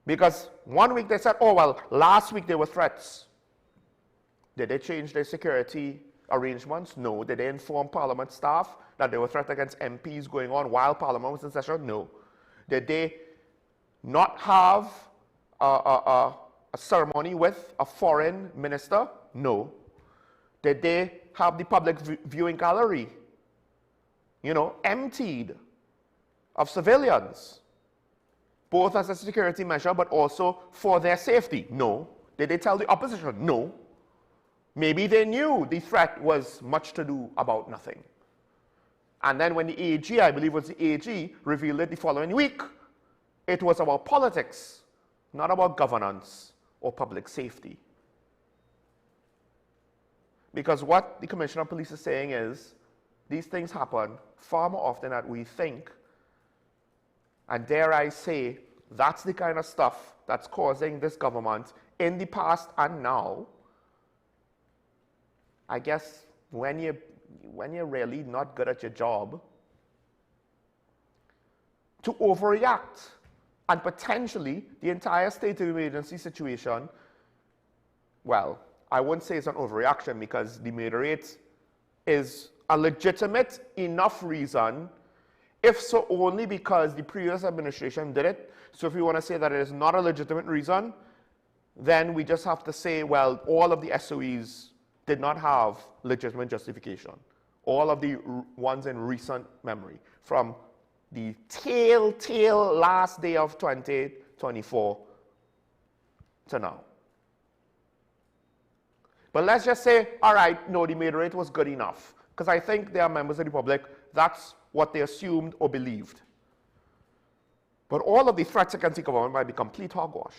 Because 1 week they said, oh, well, last week there were threats. Did they change their security arrangements? No. Did they inform Parliament staff that there were threats against MPs going on while Parliament was in session? No. Did they not have a ceremony with a foreign minister? No. Did they have the public viewing gallery, emptied of civilians, both as a security measure but also for their safety? No. Did they tell the opposition? No. Maybe they knew the threat was much to do about nothing. And then when the AG, I believe it was the AG, revealed it the following week, it was about politics, not about governance or public safety. Because what the Commissioner of Police is saying is, these things happen far more often than we think. And dare I say, that's the kind of stuff that's causing this government, in the past and now, I guess when you're really not good at your job, to overreact. And potentially, the entire state of emergency situation, well, I wouldn't say it's an overreaction because the murder rate is a legitimate enough reason, if so only because the previous administration did it. So if we want to say that it is not a legitimate reason, then we just have to say, well, all of the SOEs did not have legitimate justification. All of the ones in recent memory, from the tail last day of 2024 to now. But let's just say, all right, no, the murder rate was good enough. Because I think there are members of the public, that's what they assumed or believed. But all of the threats against the government might be complete hogwash.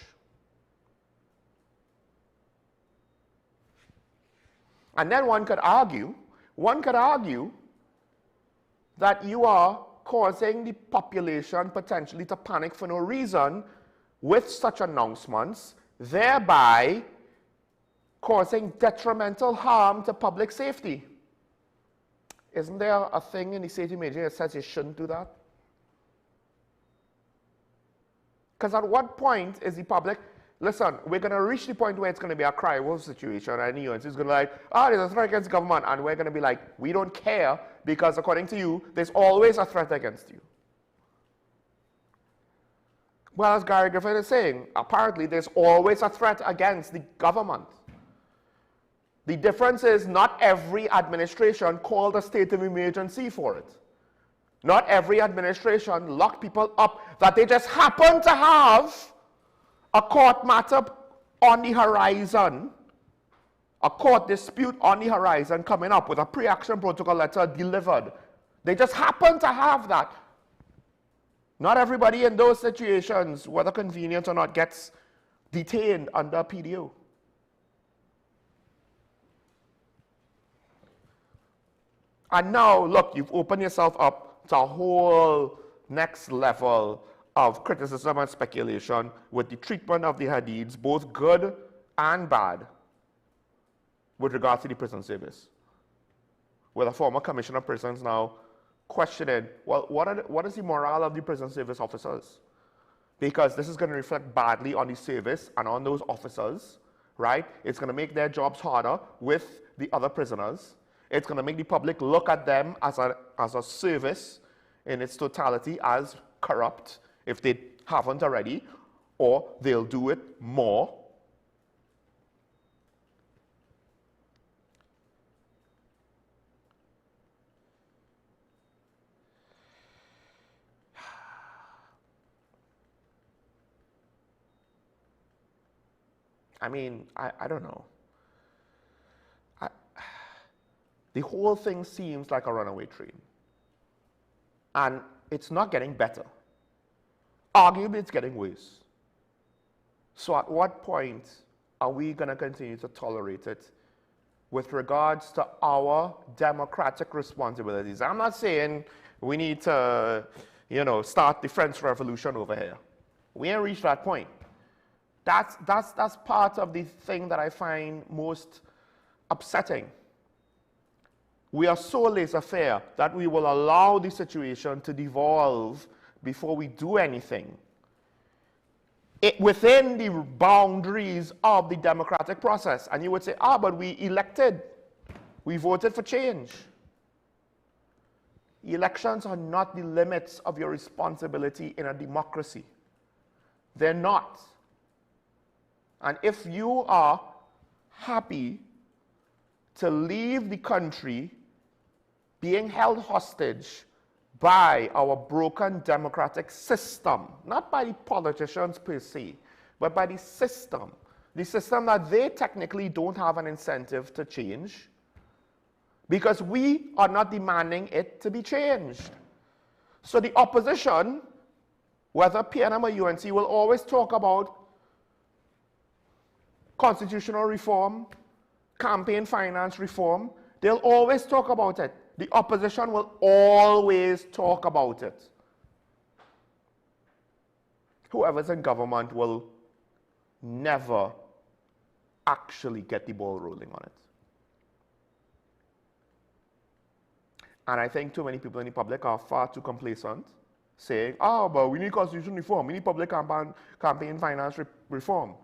And then one could argue that you are causing the population potentially to panic for no reason with such announcements, thereby causing detrimental harm to public safety. Isn't there a thing in the safety measure that says you shouldn't do that? Because at what point is the public, listen, we're going to reach the point where it's going to be a cry wolf situation, and the UNC is going to be like, there's a threat against the government, and we're going to be like, we don't care, because according to you, there's always a threat against you. Well, as Gary Griffin is saying, apparently there's always a threat against the government. The difference is not every administration called a state of emergency for it. Not every administration locked people up that they just happen to have a court matter on the horizon, a court dispute on the horizon coming up with a pre-action protocol letter delivered. They just happen to have that. Not everybody in those situations, whether convenient or not, gets detained under PDO. And now, look, you've opened yourself up to a whole next level of criticism and speculation with the treatment of the Hadids, both good and bad, with regard to the prison service. With a former commissioner of prisons now questioning, well, what is the morale of the prison service officers? Because this is going to reflect badly on the service and on those officers, right? It's going to make their jobs harder with the other prisoners. It's going to make the public look at them as a service in its totality as corrupt, if they haven't already, or they'll do it more. I mean, I don't know. The whole thing seems like a runaway train. And it's not getting better. Arguably, it's getting worse. So at what point are we going to continue to tolerate it with regards to our democratic responsibilities? I'm not saying we need to, start the French Revolution over here. We ain't reached that point. That's part of the thing that I find most upsetting. We are so laissez-faire that we will allow the situation to devolve before we do anything within the boundaries of the democratic process. And you would say, but we elected. We voted for change. Elections are not the limits of your responsibility in a democracy. They're not. And if you are happy to leave the country being held hostage by our broken democratic system, not by the politicians per se, but by the system that they technically don't have an incentive to change, because we are not demanding it to be changed. So the opposition, whether PNM or UNC, will always talk about constitutional reform, campaign finance reform. They'll always talk about it. The opposition will always talk about it. Whoever's in government will never actually get the ball rolling on it. And I think too many people in the public are far too complacent, saying, but we need constitutional reform, we need public campaign finance reform.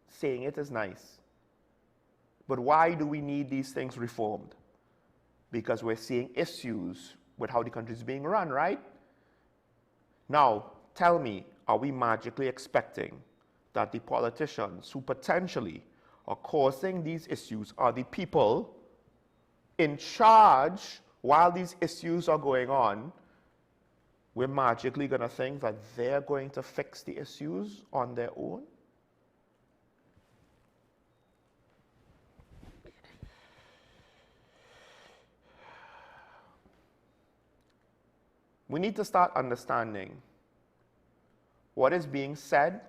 Saying it is nice. But why do we need these things reformed? Because we're seeing issues with how the country is being run, right? Now, tell me, are we magically expecting that the politicians who potentially are causing these issues are the people in charge while these issues are going on? We're magically going to think that they're going to fix the issues on their own? We need to start understanding what is being said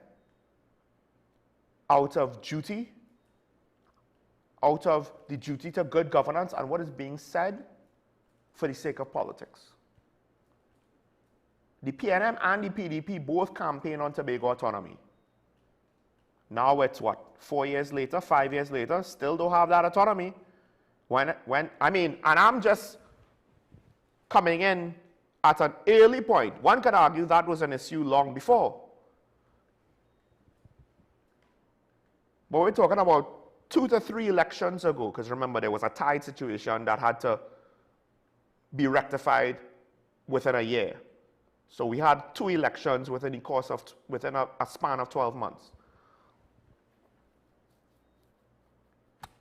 out of duty out of the duty to good governance and what is being said for the sake of politics. The PNM and the PDP both campaign on Tobago autonomy. Now it's what, 4 years later, 5 years later, still don't have that autonomy. And I'm just coming in at an early point. One could argue that was an issue long before. But we're talking about 2 to 3 elections ago, because remember, there was a tied situation that had to be rectified within a year. So we had 2 elections within a span of 12 months.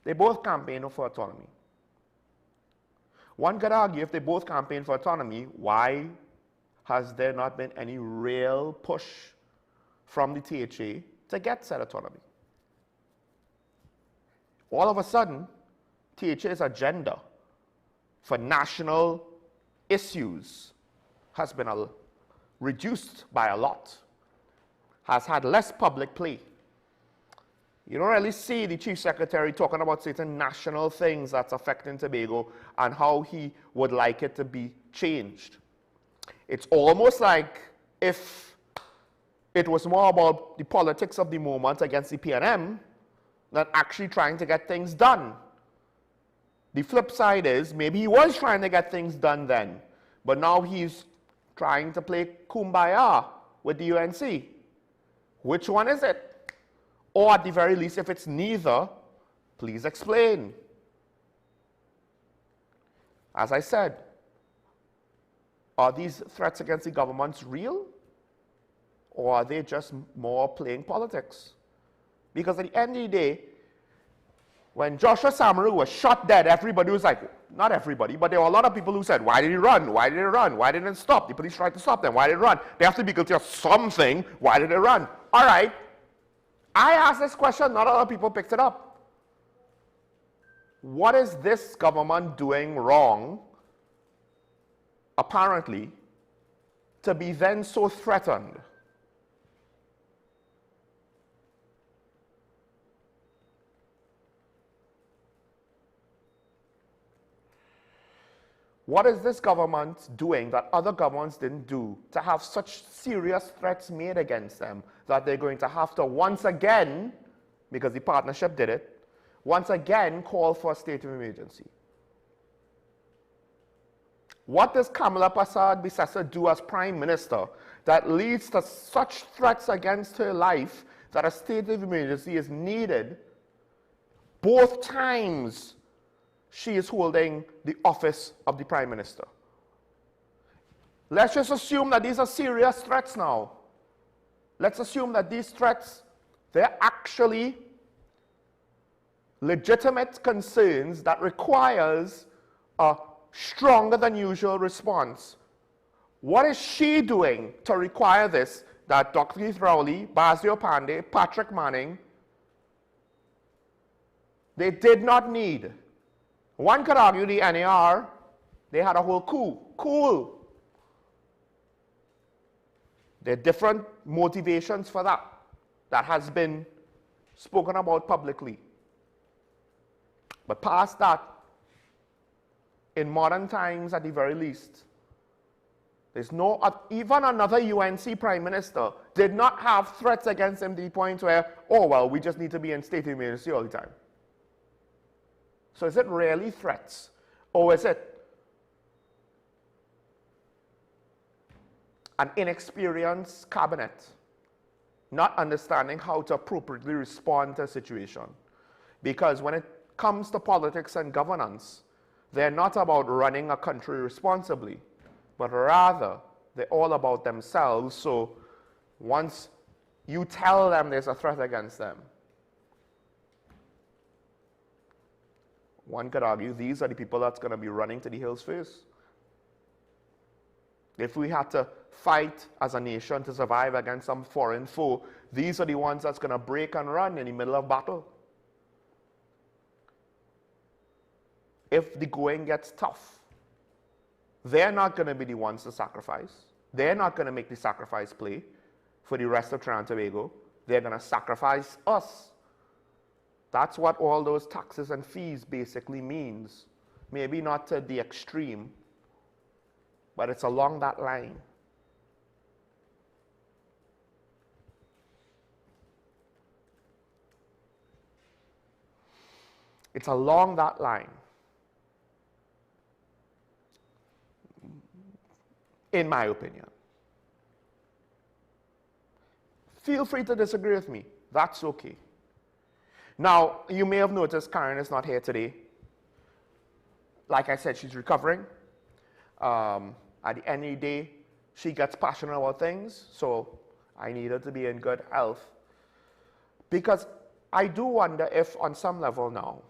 They both campaigned for autonomy. One could argue if they both campaigned for autonomy, why has there not been any real push from the THA to get said autonomy? All of a sudden, THA's agenda for national issues has been reduced by a lot, has had less public play. You don't really see the Chief Secretary talking about certain national things that's affecting Tobago and how he would like it to be changed. It's almost like if it was more about the politics of the moment against the PNM than actually trying to get things done. The flip side is maybe he was trying to get things done then, but now he's trying to play kumbaya with the UNC. Which one is it? Or at the very least, if it's neither, please explain. As I said, are these threats against the government real? Or are they just more playing politics? Because at the end of the day, when Joshua Samaru was shot dead, everybody was like, not everybody, but there were a lot of people who said, why did he run? Why did he run? Why didn't it stop? The police tried to stop them. Why did it run? They have to be guilty of something. Why did they run? All right. I asked this question, not a lot of people picked it up. What is this government doing wrong, apparently, to be then so threatened? What is this government doing that other governments didn't do to have such serious threats made against them that they're going to have to once again, because the partnership did it, once again call for a state of emergency? What does Kamala Persad-Bissessar do as Prime Minister that leads to such threats against her life that a state of emergency is needed both times she is holding the office of the Prime Minister? Let's just assume that these are serious threats now. Let's assume that these threats, they're actually legitimate concerns that requires a stronger than usual response. What is she doing to require this that Dr. Keith Rowley, Basio Pandey, Patrick Manning, they did not need? One could argue the NAR, they had a whole coup. Cool. There are different motivations for that has been spoken about publicly. But past that, in modern times at the very least, there's no, even another UNC Prime Minister did not have threats against him to the point where, oh, well, we just need to be in state of emergency all the time. So is it really threats? Or is it an inexperienced cabinet not understanding how to appropriately respond to a situation? Because when it comes to politics and governance, they're not about running a country responsibly, but rather they're all about themselves. So once you tell them there's a threat against them, one could argue these are the people that's going to be running to the hills first. If we had to fight as a nation to survive against some foreign foe, these are the ones that's going to break and run in the middle of battle. If the going gets tough, they're not going to be the ones to sacrifice. They're not going to make the sacrifice play for the rest of Trinidad and Tobago. They're going to sacrifice us. That's what all those taxes and fees basically means. Maybe not to the extreme, but it's along that line. It's along that line. In my opinion. Feel free to disagree with me. That's okay. Now, you may have noticed Karen is not here today. Like I said, she's recovering. At the end of the day, she gets passionate about things, so I need her to be in good health. Because I do wonder if, on some level now,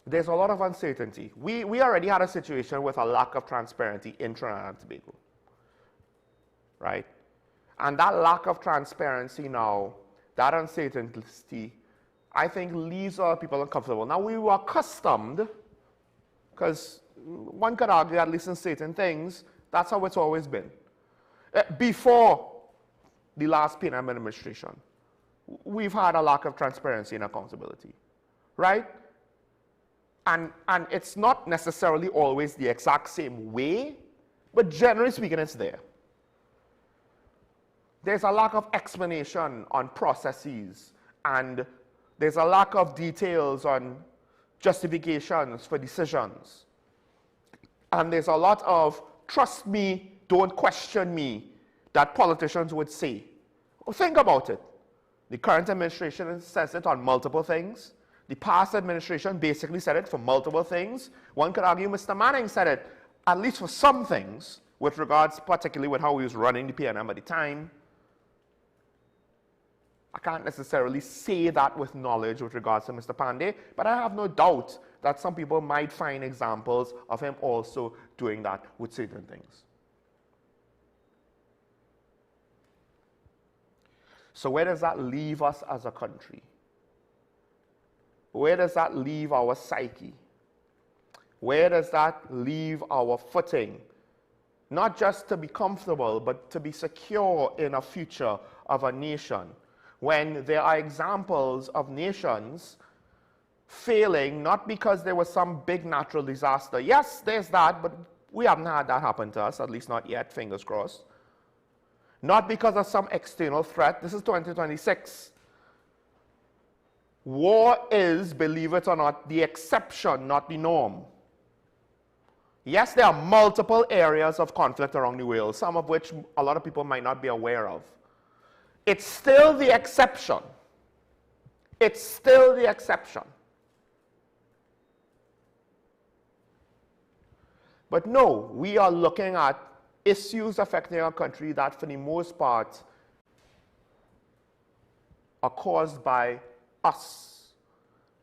there's a lot of uncertainty. We already had a situation with a lack of transparency in Trinidad and Tobago, right? And that lack of transparency now, that uncertainty, I think leaves a lot of people uncomfortable. Now, we were accustomed, because one could argue, at least in certain things, that's how it's always been. Before the last PNM administration, we've had a lack of transparency and accountability, right? And it's not necessarily always the exact same way, but generally speaking, it's there. There's a lack of explanation on processes, and there's a lack of details on justifications for decisions. And there's a lot of trust me, don't question me, that politicians would say. Well, think about it. The current administration says it on multiple things. The past administration basically said it for multiple things. One could argue Mr. Manning said it, at least for some things, with regards particularly with how he was running the PNM at the time. I can't necessarily say that with knowledge with regards to Mr. Pandey, but I have no doubt that some people might find examples of him also doing that with certain things. So where does that leave us as a country? Where does that leave our psyche? Where does that leave our footing? Not just to be comfortable, but to be secure in a future of a nation, when there are examples of nations failing, not because there was some big natural disaster. Yes, there's that, but we haven't had that happen to us, at least not yet, fingers crossed. Not because of some external threat. This is 2026. War is, believe it or not, the exception, not the norm. Yes, there are multiple areas of conflict around the world, some of which a lot of people might not be aware of. It's still the exception. It's still the exception. But no, we are looking at issues affecting our country that for the most part are caused by us.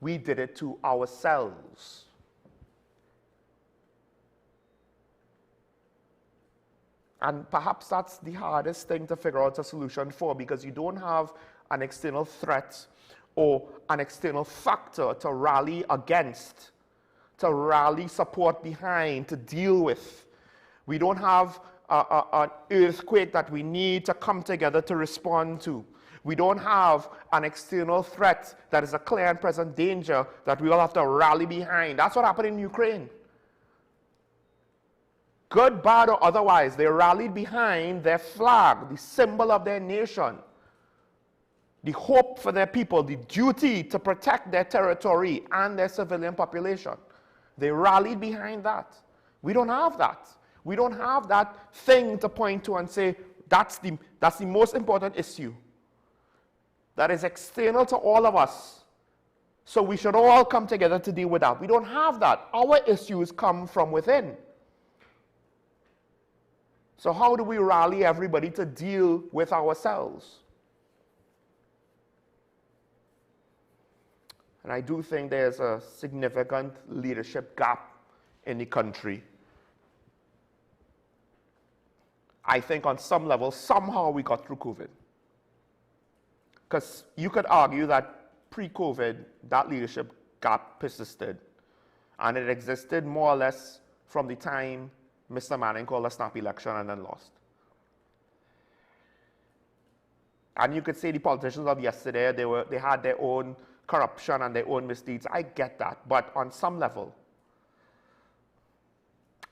We did it to ourselves. And perhaps that's the hardest thing to figure out a solution for, because you don't have an external threat or an external factor to rally against, to rally support behind, to deal with. We don't have an earthquake that we need to come together to respond to. We don't have an external threat that is a clear and present danger that we all have to rally behind. That's what happened in Ukraine. Good, bad, or otherwise, they rallied behind their flag, the symbol of their nation, the hope for their people, the duty to protect their territory and their civilian population. They rallied behind that. We don't have that. We don't have that thing to point to and say, that's the most important issue. That is external to all of us. So we should all come together to deal with that. We don't have that. Our issues come from within. So how do we rally everybody to deal with ourselves? And I do think there's a significant leadership gap in the country. I think on some level, somehow we got through COVID. Because you could argue that pre-COVID, that leadership gap persisted. And it existed more or less from the time Mr. Manning called a snap election and then lost. And you could say the politicians of yesterday, they had their own corruption and their own misdeeds. I get that. But on some level,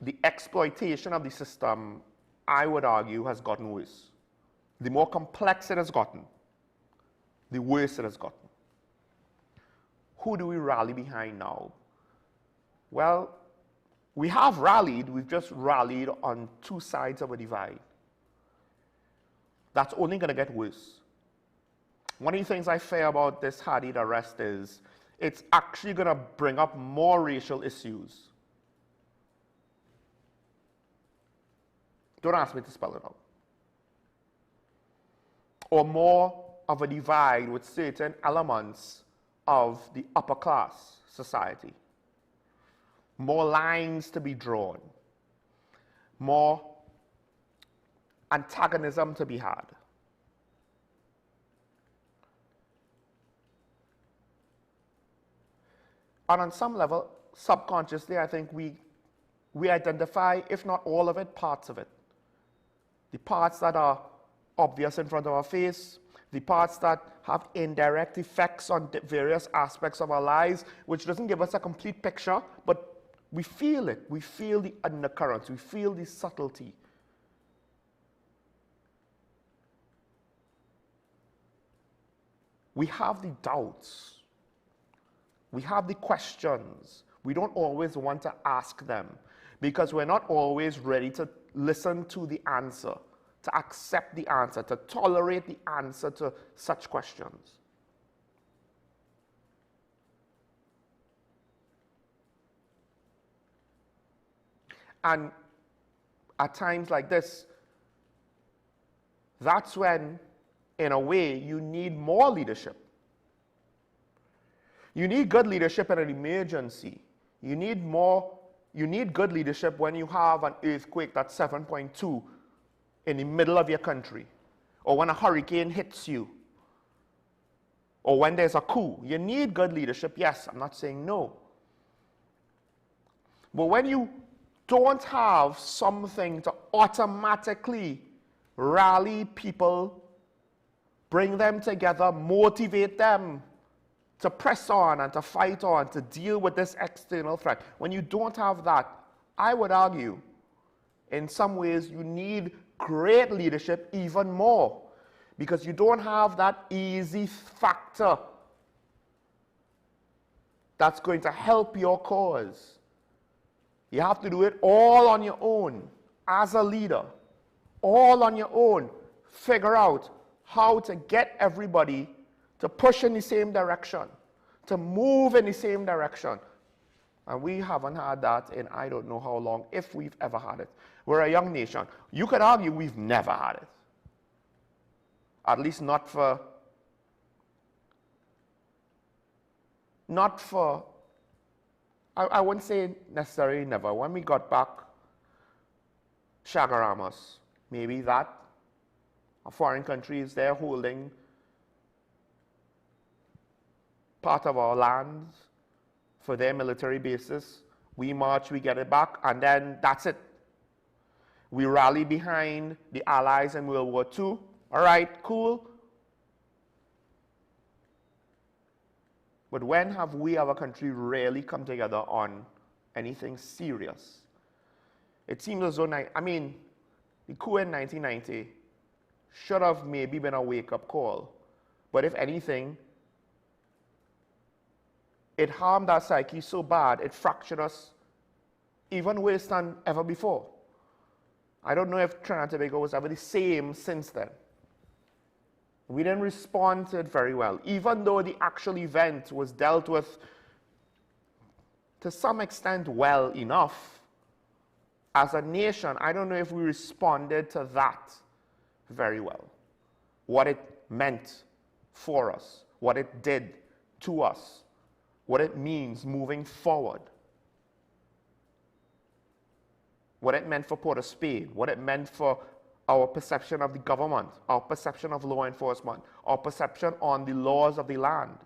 the exploitation of the system, I would argue, has gotten worse. The more complex it has gotten, the worse it has gotten. Who do we rally behind now? Well, we have rallied. We've just rallied on two sides of a divide. That's only going to get worse. One of the things I fear about this Hadid arrest is it's actually going to bring up more racial issues. Don't ask me to spell it out. Or more of a divide with certain elements of the upper class society. More lines to be drawn. More antagonism to be had. And on some level, subconsciously, I think we identify, if not all of it, parts of it. The parts that are obvious in front of our face, the parts that have indirect effects on various aspects of our lives, which doesn't give us a complete picture, but we feel it. We feel the undercurrents. We feel the subtlety. We have the doubts. We have the questions. We don't always want to ask them because we're not always ready to listen to the answer, to accept the answer, to tolerate the answer to such questions. And at times like this, that's when, in a way, you need more leadership. You need good leadership in an emergency. You need good leadership when you have an earthquake that's 7.2 in the middle of your country, or when a hurricane hits you, or when there's a coup. You need good leadership, yes, I'm not saying no. But when you don't have something to automatically rally people, bring them together, motivate them to press on and to fight on, to deal with this external threat. When you don't have that, I would argue, in some ways, you need great leadership even more because you don't have that easy factor that's going to help your cause. You have to do it all on your own as a leader, all on your own. Figure out how to get everybody to push in the same direction, to move in the same direction. And we haven't had that in I don't know how long, if we've ever had it. We're a young nation. You could argue we've never had it. At least not for I wouldn't say necessarily never. When we got back, Chagaramas, maybe that. A foreign country is there holding part of our lands for their military bases. We march, we get it back, and then that's it. We rally behind the Allies in World War II. All right, cool. But when have we, our country, really come together on anything serious? It seems as though, the coup in 1990 should have maybe been a wake-up call. But if anything, it harmed our psyche so bad, it fractured us even worse than ever before. I don't know if Trinidad and Tobago was ever the same since then. We didn't respond to it very well, even though the actual event was dealt with to some extent well enough. As a nation, I don't know if we responded to that very well. What it meant for us, what it did to us, what it means moving forward, what it meant for Port of Spain, what it meant for our perception of the government, our perception of law enforcement, our perception on the laws of the land.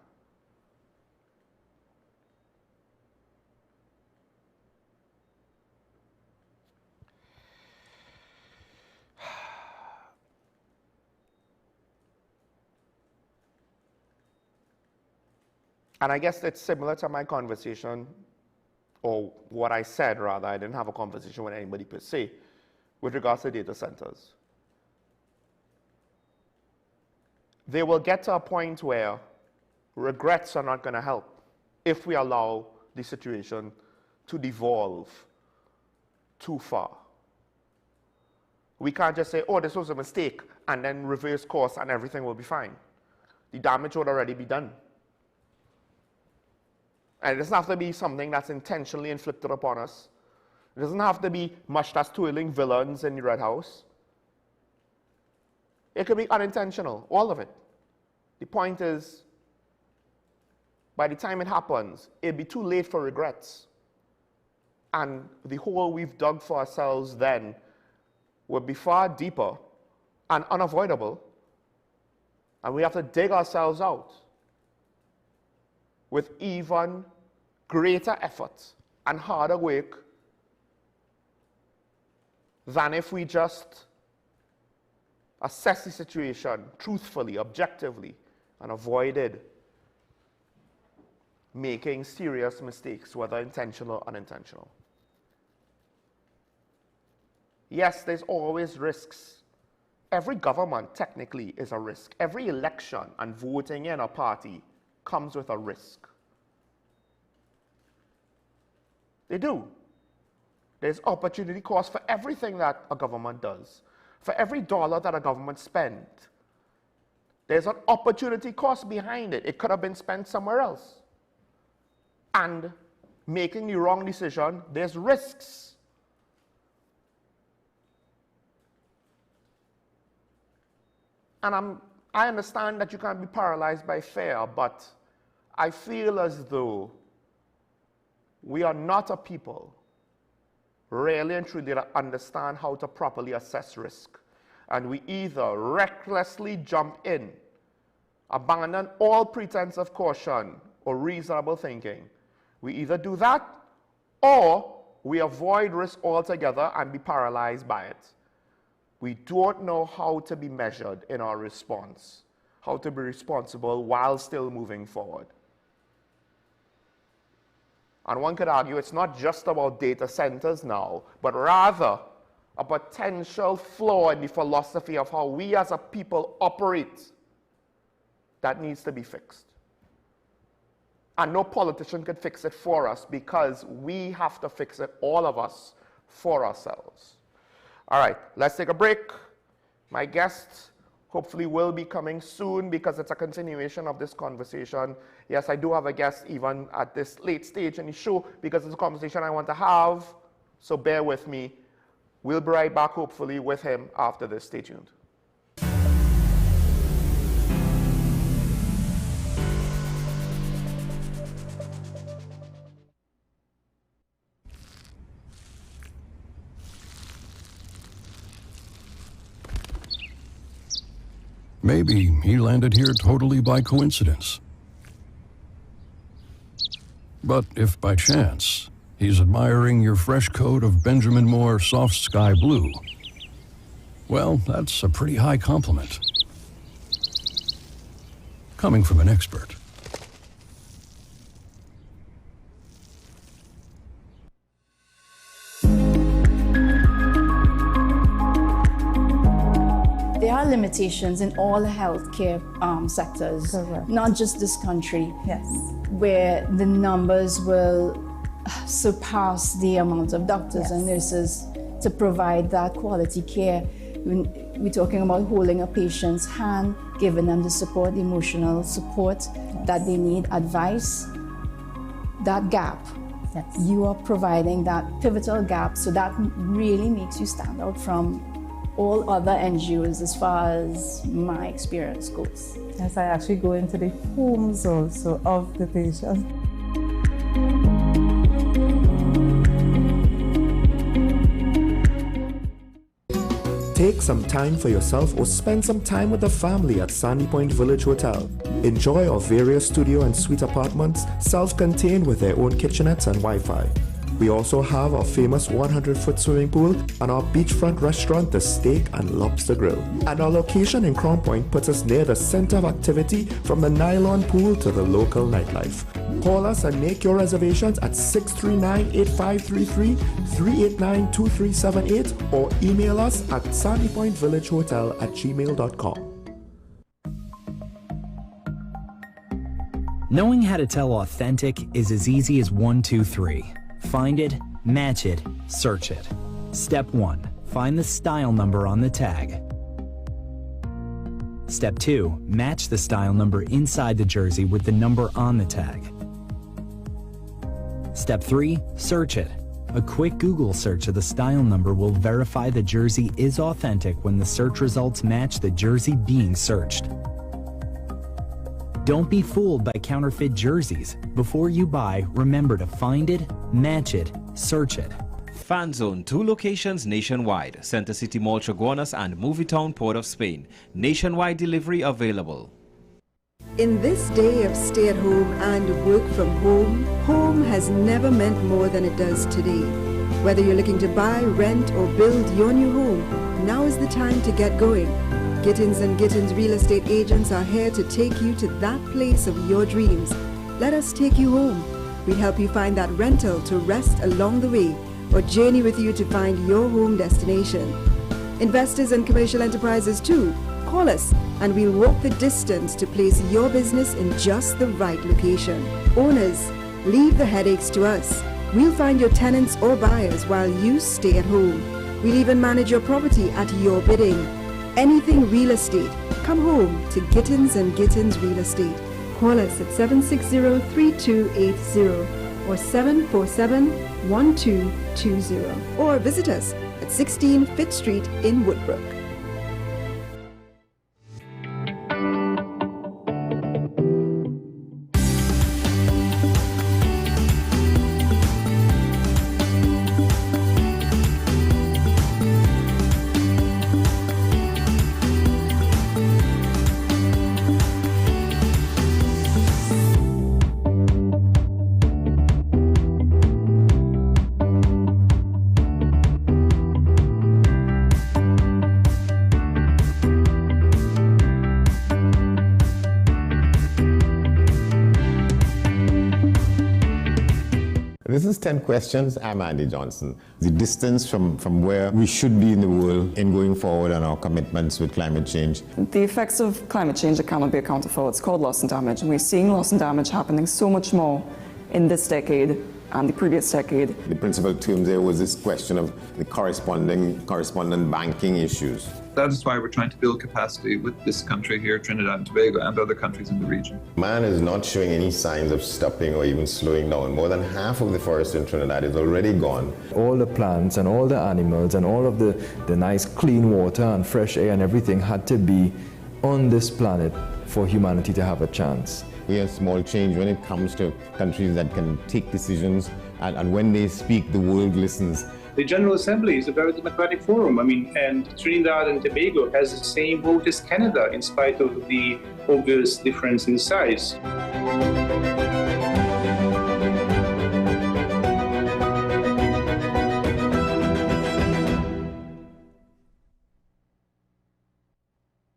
And I guess it's similar to my conversation, or what I said rather. I didn't have a conversation with anybody per se, with regards to data centers. They will get to a point where regrets are not going to help if we allow the situation to devolve too far. We can't just say, oh, this was a mistake, and then reverse course and everything will be fine. The damage would already be done. And it doesn't have to be something that's intentionally inflicted upon us. It doesn't have to be much that's twirling villains in the Red House. It could be unintentional, all of it. The point is, by the time it happens, it'll be too late for regrets. And the hole we've dug for ourselves then will be far deeper and unavoidable. And we have to dig ourselves out with even greater effort and harder work than if we just assess the situation truthfully, objectively, and avoided making serious mistakes, whether intentional or unintentional. Yes, there's always risks. Every government technically is a risk. Every election and voting in a party comes with a risk. They do. There's opportunity cost for everything that a government does. For every dollar that a government spends, there's an opportunity cost behind it. It could have been spent somewhere else. And making the wrong decision, there's risks. And I understand that you can't be paralyzed by fear, but I feel as though we are not a people really and truly that understand how to properly assess risk. And we either recklessly jump in, abandon all pretense of caution or reasonable thinking. We either do that, or we avoid risk altogether and be paralyzed by it. We don't know how to be measured in our response, how to be responsible while still moving forward. And one could argue it's not just about data centers now, but rather a potential flaw in the philosophy of how we as a people operate that needs to be fixed. And no politician could fix it for us, because we have to fix it, all of us, for ourselves. All right, let's take a break. My guest hopefully will be coming soon, because it's a continuation of this conversation. Yes, I do have a guest even at this late stage in the show, because it's a conversation I want to have, so bear with me. We'll be right back hopefully with him after this. Stay tuned. Maybe he landed here totally by coincidence. But if by chance he's admiring your fresh coat of Benjamin Moore soft sky blue, well, that's a pretty high compliment. Coming from an expert. There are limitations in all the healthcare sectors, Correct. not just this country, Yes. where the numbers will surpass the amount of doctors and nurses to provide that quality care. We're talking about holding a patient's hand, giving them the support, the emotional support that they need, advice. That gap, Yes. you are providing that pivotal gap, so that really makes you stand out from all other NGOs as far as my experience goes. Yes, I actually go into the homes also of the patients. Take some time for yourself or spend some time with the family at Sandy Point Village Hotel. Enjoy our various studio and suite apartments, self-contained with their own kitchenettes and Wi-Fi. We also have our famous 100-foot swimming pool and our beachfront restaurant, the Steak and Lobster Grill. And our location in Crown Point puts us near the center of activity from the nylon pool to the local nightlife. Call us and make your reservations at 639-8533, 389-2378 or email us at sandypointvillagehotel@gmail.com. Knowing how to tell authentic is as easy as 1, 2, 3. Find it, match it, search it. Step 1. Find the style number on the tag. Step 2. Match the style number inside the jersey with the number on the tag. Step 3. Search it. A quick Google search of the style number will verify the jersey is authentic when the search results match the jersey being searched. Don't be fooled by counterfeit jerseys. Before you buy, remember to find it, match it, search it. Fan Zone, 2 locations nationwide. Center City Mall, Chaguanas and Movietown, Port of Spain. Nationwide delivery available. In this day of stay at home and work from home, home has never meant more than it does today. Whether you're looking to buy, rent or build your new home, now is the time to get going. Gittins & Gittins real estate agents are here to take you to that place of your dreams. Let us take you home. We help you find that rental to rest along the way or journey with you to find your home destination. Investors and commercial enterprises too, call us and we'll walk the distance to place your business in just the right location. Owners, leave the headaches to us. We'll find your tenants or buyers while you stay at home. We'll even manage your property at your bidding. Anything real estate, come home to Gittins & Gittins Real Estate. Call us at 760-3280 or 747-1220 or visit us at 16 Fifth Street in Woodbrook. This is 10 questions. I'm Andy Johnson. The distance from where we should be in the world in going forward and our commitments with climate change. The effects of climate change that cannot be accounted for. It's called loss and damage, and we're seeing loss and damage happening so much more in this decade and the previous decade. The principal term there was this question of the correspondent banking issues. That is why we're trying to build capacity with this country here, Trinidad and Tobago, and other countries in the region. Man is not showing any signs of stopping or even slowing down. More than half of the forest in Trinidad is already gone. All the plants and all the animals and all of the nice clean water and fresh air and everything had to be on this planet for humanity to have a chance. We have small change when it comes to countries that can take decisions, and when they speak, the world listens. The General Assembly is a very democratic forum. And Trinidad and Tobago has the same vote as Canada, in spite of the obvious difference in size.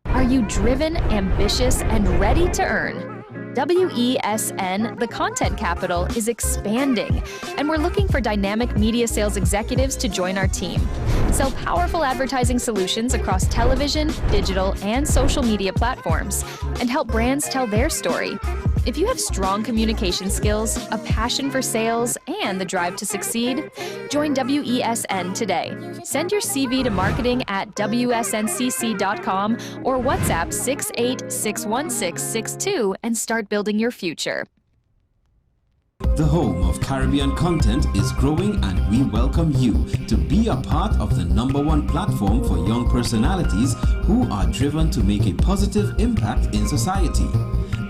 Are you driven, ambitious, and ready to earn? WESN, the content capital, is expanding, and we're looking for dynamic media sales executives to join our team. Sell powerful advertising solutions across television, digital, and social media platforms, and help brands tell their story. If you have strong communication skills, a passion for sales, and the drive to succeed, join WESN today. Send your CV to marketing@wsncc.com or WhatsApp 6861662 and start building your future. The home of Caribbean content is growing, and we welcome you to be a part of the #1 platform for young personalities who are driven to make a positive impact in society.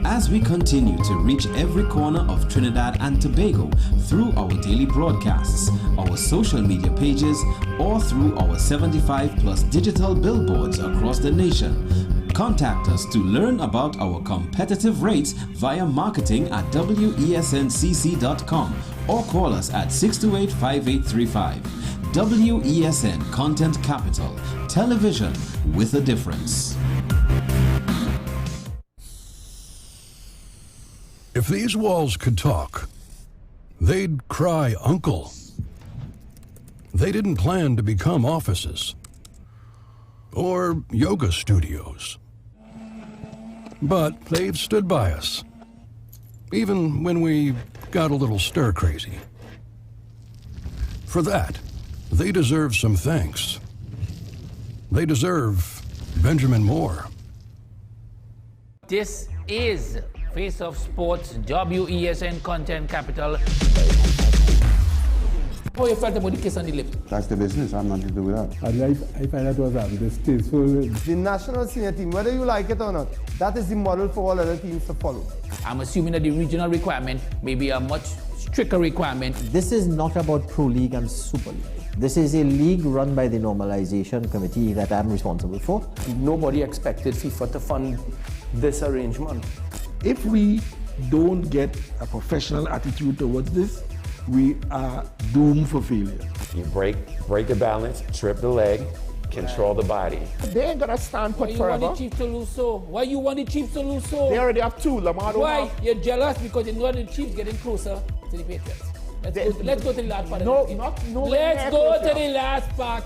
As we continue to reach every corner of Trinidad and Tobago through our daily broadcasts, our social media pages, or through our 75+ digital billboards across the nation, contact us to learn about our competitive rates via marketing@wesncc.com or call us at 628-5835. WESN Content Capital, television with a difference. If these walls could talk, they'd cry uncle. They didn't plan to become offices or yoga studios, but they've stood by us, even when we got a little stir-crazy. For that, they deserve some thanks. They deserve Benjamin Moore. This is Face of Sports, WESN Content Capital. How you felt about the kiss on the lip? That's the business. I'm nothing to do with that. I find that was distasteful. The national senior team, whether you like it or not, that is the model for all other teams to follow. I'm assuming that the regional requirement may be a much stricter requirement. This is not about Pro League and Super League. This is a league run by the Normalization Committee that I'm responsible for. Nobody expected FIFA to fund this arrangement. If we don't get a professional attitude towards this, we are doomed for failure. You break the balance, trip the leg, control the body. They ain't gonna stand put forever. Why you want the Chiefs to lose so? Why you want the Chiefs to lose so? They already have two. Lamar don't Why? have. You're jealous because you know the Chiefs getting closer to the Patriots. Let's go to the last part. No, Let's go to the last part.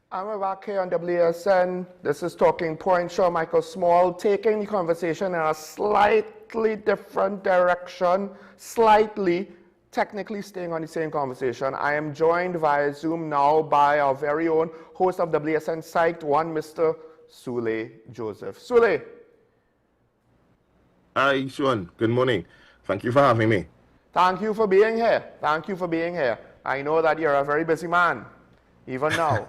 And we're back here on WSN. This is Talking Point. Sure, Michael Small taking the conversation in a slightly different direction, slightly, technically staying on the same conversation. I am joined via Zoom now by our very own host of WSN Psyched One, Mr. Sule Joseph. Sule. Hi, Sean. Good morning. Thank you for having me. Thank you for being here. Thank you for being here. I know that you're a very busy man, even now.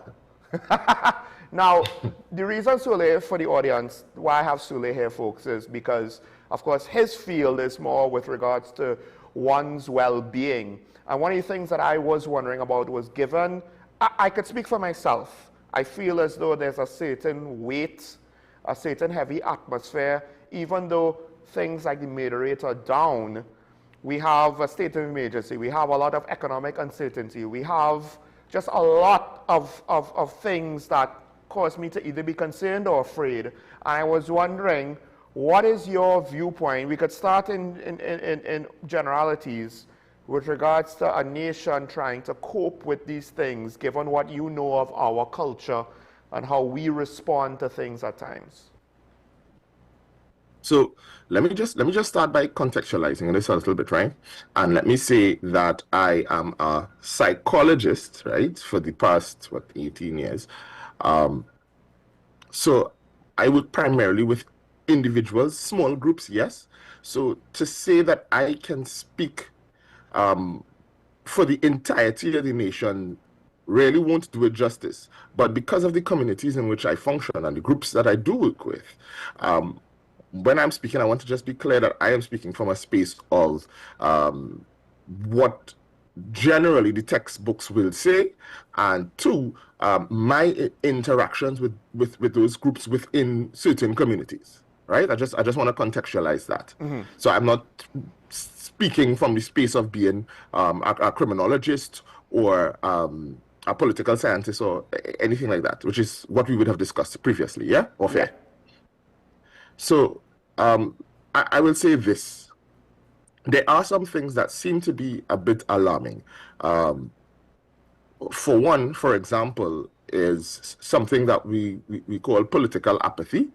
Now, the reason Sule, for the audience, why I have Sule here, folks, is because, of course, his field is more with regards to one's well-being. And one of the things that I was wondering about was given, I could speak for myself. I feel as though there's a certain weight, a certain heavy atmosphere, even though things like the murder rate are down, we have a state of emergency, we have a lot of economic uncertainty, we have just a lot of things that cause me to either be concerned or afraid. And I was wondering, what is your viewpoint? We could start in generalities with regards to a nation trying to cope with these things, given what you know of our culture and how we respond to things at times. So let me just start by contextualizing this a little bit, right? And let me say that I am a psychologist, right, for the past 18 years. So I work primarily with individuals, small groups, yes. So to say that I can speak for the entirety of the nation really won't do it justice. But because of the communities in which I function and the groups that I do work with, when I'm speaking, I want to just be clear that I am speaking from a space of what generally the textbooks will say, and two, my interactions with those groups within certain communities, right? I just want to contextualize that. Mm-hmm. So I'm not speaking from the space of being a criminologist or a political scientist or anything like that, which is what we would have discussed previously, yeah? Or fair? So I will say this. There are some things that seem to be a bit alarming. For one, for example, is something that we call political apathy,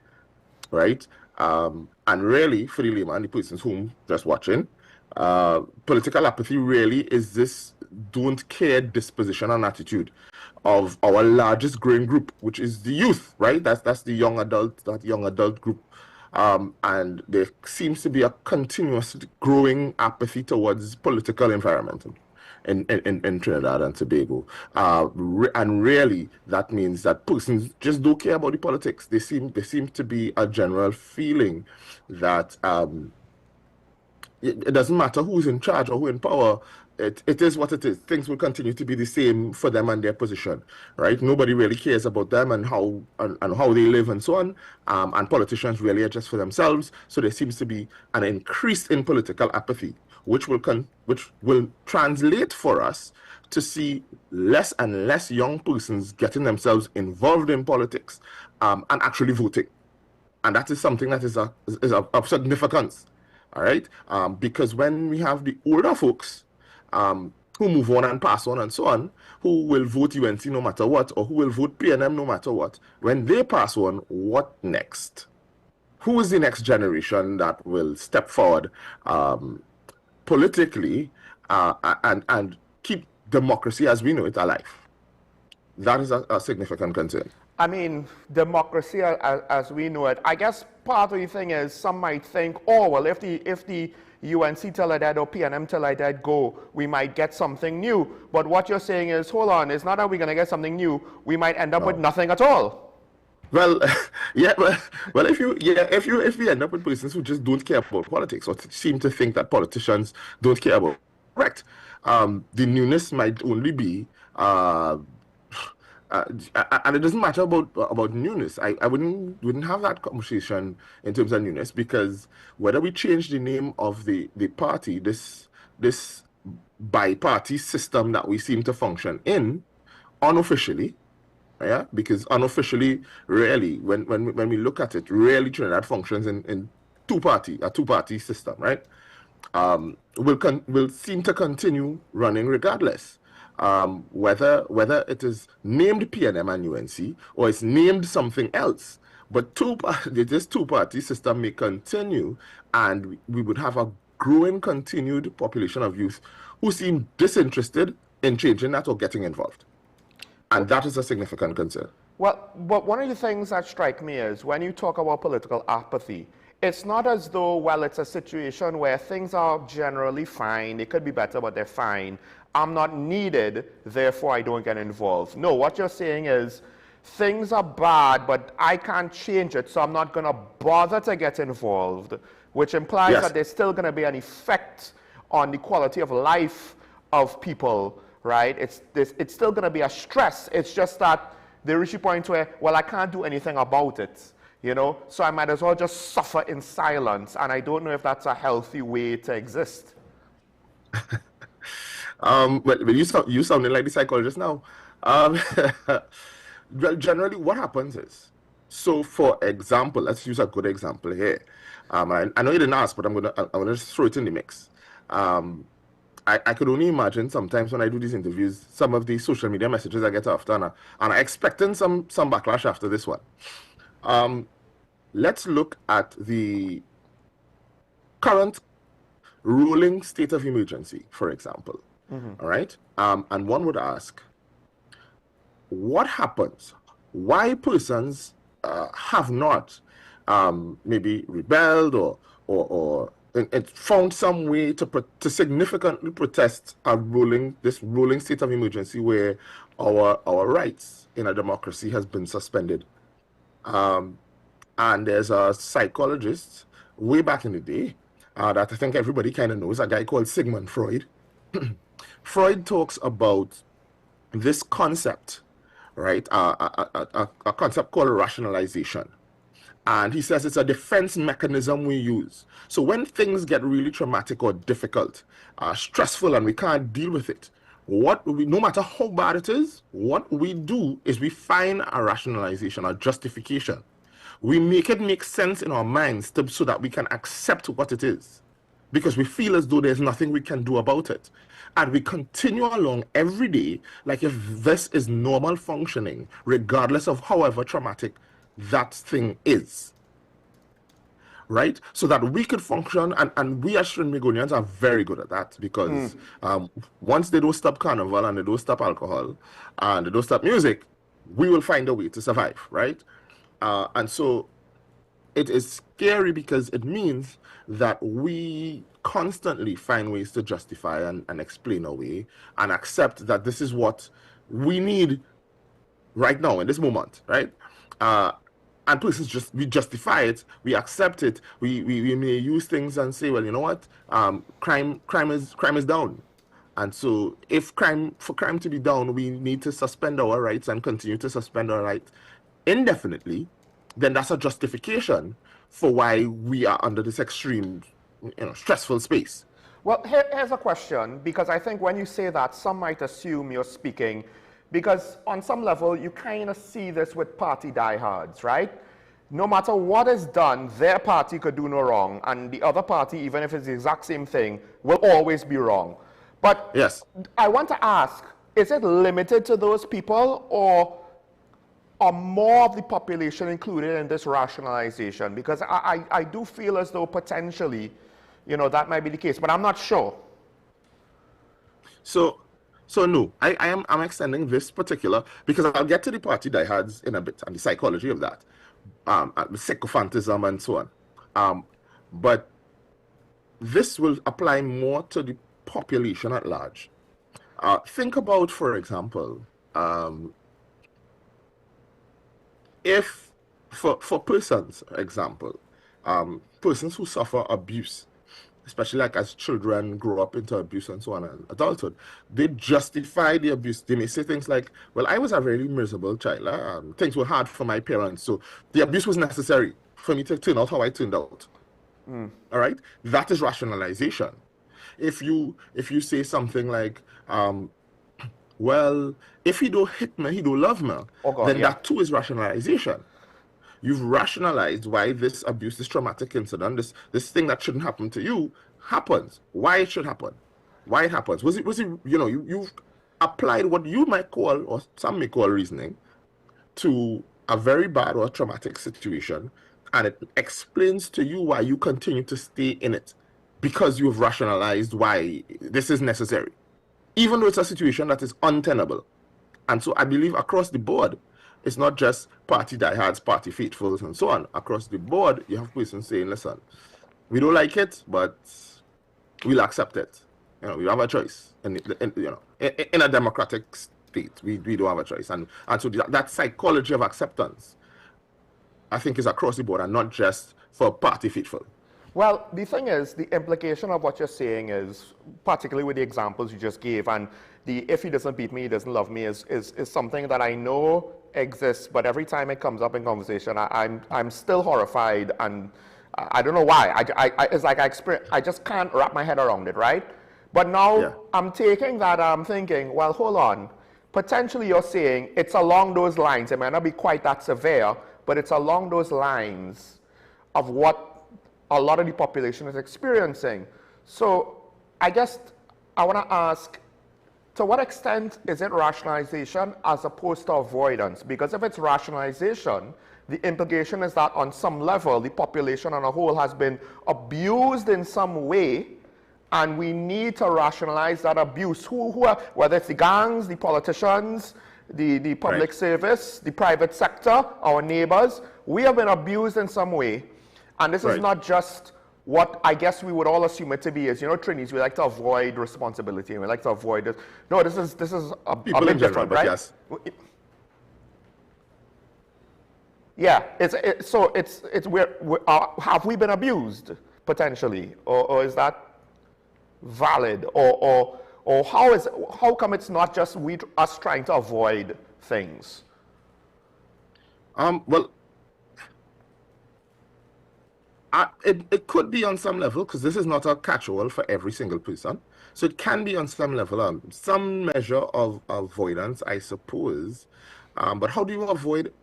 right? And really, for the layman, the persons whom just watching, political apathy really is this don't care disposition and attitude of our largest growing group, which is the youth, right? That's the young adult group. And there seems to be a continuous growing apathy towards political environment. in Trinidad and Tobago. And really, that means that persons just don't care about the politics. There seem to be a general feeling that it doesn't matter who's in charge or who in power. It is what it is. Things will continue to be the same for them and their position, right? Nobody really cares about them and how they live and so on. And politicians really are just for themselves. So there seems to be an increase in political apathy, which will translate for us to see less and less young persons getting themselves involved in politics and actually voting. And that is something that is of significance, all right? Because when we have the older folks who move on and pass on and so on, who will vote UNC no matter what, or who will vote PNM no matter what, when they pass on, what next? Who is the next generation that will step forward politically and keep democracy as we know it alive? That is a significant concern. I mean, democracy as we know it, I guess part of the thing is some might think, oh, well, if the UNC tell her that or PNM tell her that go, we might get something new. But what you're saying is, hold on, it's not that we're going to get something new. We might end up with nothing at all. Well, yeah, well, if we end up with persons who just don't care about politics or seem to think that politicians don't care about, correct? The newness might only be, and it doesn't matter about newness. I wouldn't have that conversation in terms of newness, because whether we change the name of the party, this bi-party system that we seem to function in, unofficially, yeah, because unofficially, really, when we look at it, really Trinidad functions in a two-party system, right? Will seem to continue running regardless. Whether it is named PNM and UNC or it's named something else, but this two-party system may continue, and we would have a growing continued population of youth who seem disinterested in changing that or getting involved. And that is a significant concern. Well, but one of the things that strike me is when you talk about political apathy, it's not as though, well, it's a situation where things are generally fine. They could be better, but they're fine. I'm not needed, therefore I don't get involved. No, what you're saying is things are bad, but I can't change it, so I'm not going to bother to get involved, which implies that there's still going to be an effect on the quality of life of people, right? It's still going to be a stress. It's just that they reach a point where, well, I can't do anything about it, you know? So I might as well just suffer in silence, and I don't know if that's a healthy way to exist. But you sounded like the psychologist now. Generally, what happens is, so for example, let's use a good example here. I know you didn't ask, but I'm gonna just throw it in the mix. I could only imagine sometimes when I do these interviews, some of the social media messages I get after, and I'm expecting some backlash after this one. Let's look at the current rolling state of emergency, for example. All right? And one would ask, what happens? Why persons have not maybe rebelled or found some way to significantly protest this rolling state of emergency where our rights in a democracy has been suspended? And there's a psychologist way back in the day that I think everybody kind of knows, a guy called Sigmund Freud. Freud talks about this concept, right? A concept called rationalization. And he says it's a defense mechanism we use. So when things get really traumatic or difficult, stressful, and we can't deal with it, no matter how bad it is, what we do is we find a rationalization, a justification. We make it make sense in our minds so that we can accept what it is, because we feel as though there's nothing we can do about it. And we continue along every day like if this is normal functioning, regardless of however traumatic that thing is. Right? So that we could function, and we as Trinbagonians are very good at that, because once they don't stop carnival and they don't stop alcohol and they don't stop music, we will find a way to survive, right? And so it is scary because it means that we constantly find ways to justify and explain away and accept that this is what we need right now in this moment, right? And persons we justify it, we accept it, we may use things and say, well, you know what, crime is down. And so for crime to be down, we need to suspend our rights and continue to suspend our rights indefinitely. Then that's a justification for why we are under this extreme, stressful space. Well, here's a question, because I think when you say that, some might assume you're speaking, because on some level, you kind of see this with party diehards, right? No matter what is done, their party could do no wrong, and the other party, even if it's the exact same thing, will always be wrong. But yes, I want to ask, is it limited to those people, or are more of the population included in this rationalization? Because I do feel as though potentially, that might be the case, but I'm not sure. So no, I'm extending this particular, because I'll get to the party diehards in a bit and the psychology of that, the sycophantism and so on. But this will apply more to the population at large. Think about, for example, if for persons, example, persons who suffer abuse, especially like as children grow up into abuse and so on in adulthood, they justify the abuse. They may say things like, well, I was a really miserable child. Things were hard for my parents, so the abuse was necessary for me to turn out how I turned out. All right? That is rationalization. If you say something like, well, if he don't hit me, he don't love me, then that too is rationalization. You've rationalized why this abuse, this traumatic incident, this thing that shouldn't happen to you happens. Why it should happen. Why it happens. Was it you've applied what you might call, or some may call, reasoning to a very bad or traumatic situation, and it explains to you why you continue to stay in it, because you've rationalized why this is necessary, even though it's a situation that is untenable. And so I believe across the board, it's not just party diehards, party faithfuls, and so on. Across the board, you have persons saying, listen, we don't like it, but we'll accept it. We have a choice. In a democratic state, we don't have a choice. And so that psychology of acceptance, I think, is across the board and not just for party faithful. Well, the thing is, the implication of what you're saying is, particularly with the examples you just gave, and the if he doesn't beat me, he doesn't love me, is something that I know exists, but every time it comes up in conversation, I'm still horrified, and I don't know why. It's like I just can't wrap my head around it, right? But now I'm taking that, I'm thinking, well, hold on. Potentially you're saying it's along those lines. It might not be quite that severe, but it's along those lines of what a lot of the population is experiencing. So I guess I want to ask, to what extent is it rationalization as opposed to avoidance? Because if it's rationalization, the implication is that on some level, the population on a whole has been abused in some way, and we need to rationalize that abuse. Who are, whether it's the gangs, the politicians, the public service, the private sector, our neighbors, we have been abused in some way. And this is not just what I guess we would all assume it to be is, Trinis, we like to avoid responsibility, and we like to avoid it. No, this is a bit different, right? Yes. Yeah, have we been abused potentially, or is that valid, or how come it's not just us trying to avoid things? Well, it could be on some level, because this is not a catch-all for every single person. So it can be on some level, some measure of avoidance, I suppose. But how do you avoid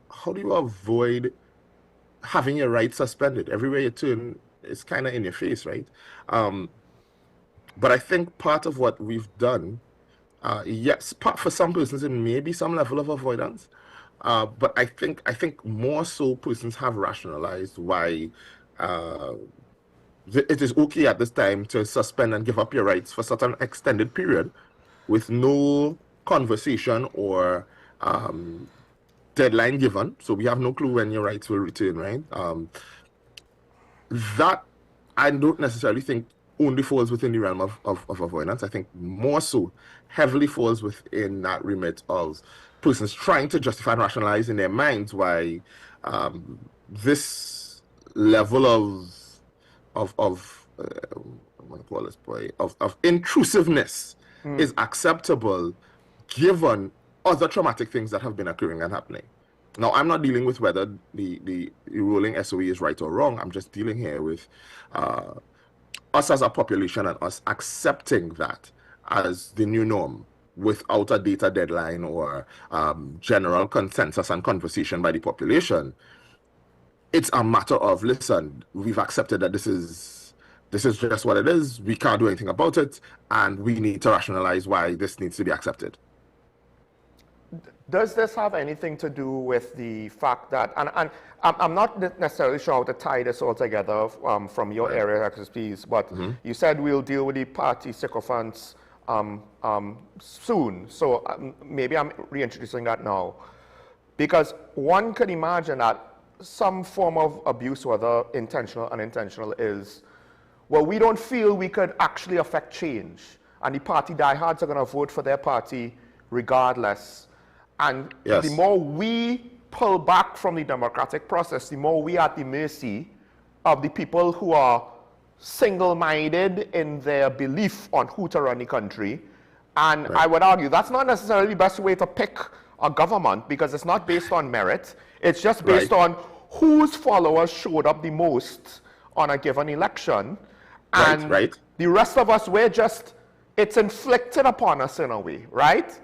having your rights suspended? Everywhere you turn, it's kind of in your face, right? But I think part of what we've done, yes, for some persons it may be some level of avoidance, but I think more so persons have rationalized why it is okay at this time to suspend and give up your rights for such an extended period with no conversation or deadline given. So we have no clue when your rights will return, right? That I don't necessarily think only falls within the realm of avoidance. I think more so heavily falls within that remit of persons trying to justify and rationalize in their minds why this level of intrusiveness is acceptable given other traumatic things that have been occurring and happening. Now, I'm not dealing with whether the ruling SOE is right or wrong. I'm just dealing here with us as a population and us accepting that as the new norm without a data deadline or general consensus and conversation by the population. It's a matter of, listen, we've accepted that this is just what it is. We can't do anything about it, and we need to rationalize why this needs to be accepted. Does this have anything to do with the fact that, and I'm not necessarily sure how to tie this all together from your area of expertise, but you said we'll deal with the party sycophants soon. So maybe I'm reintroducing that now. Because one could imagine that some form of abuse, whether intentional or unintentional, is, well, we don't feel we could actually affect change. And the party diehards are going to vote for their party regardless. And the more we pull back from the democratic process, the more we are at the mercy of the people who are single-minded in their belief on who to run the country. And I would argue that's not necessarily the best way to pick a government, because it's not based on merit. It's just based on whose followers showed up the most on a given election. And the rest of us, it's inflicted upon us in a way, right?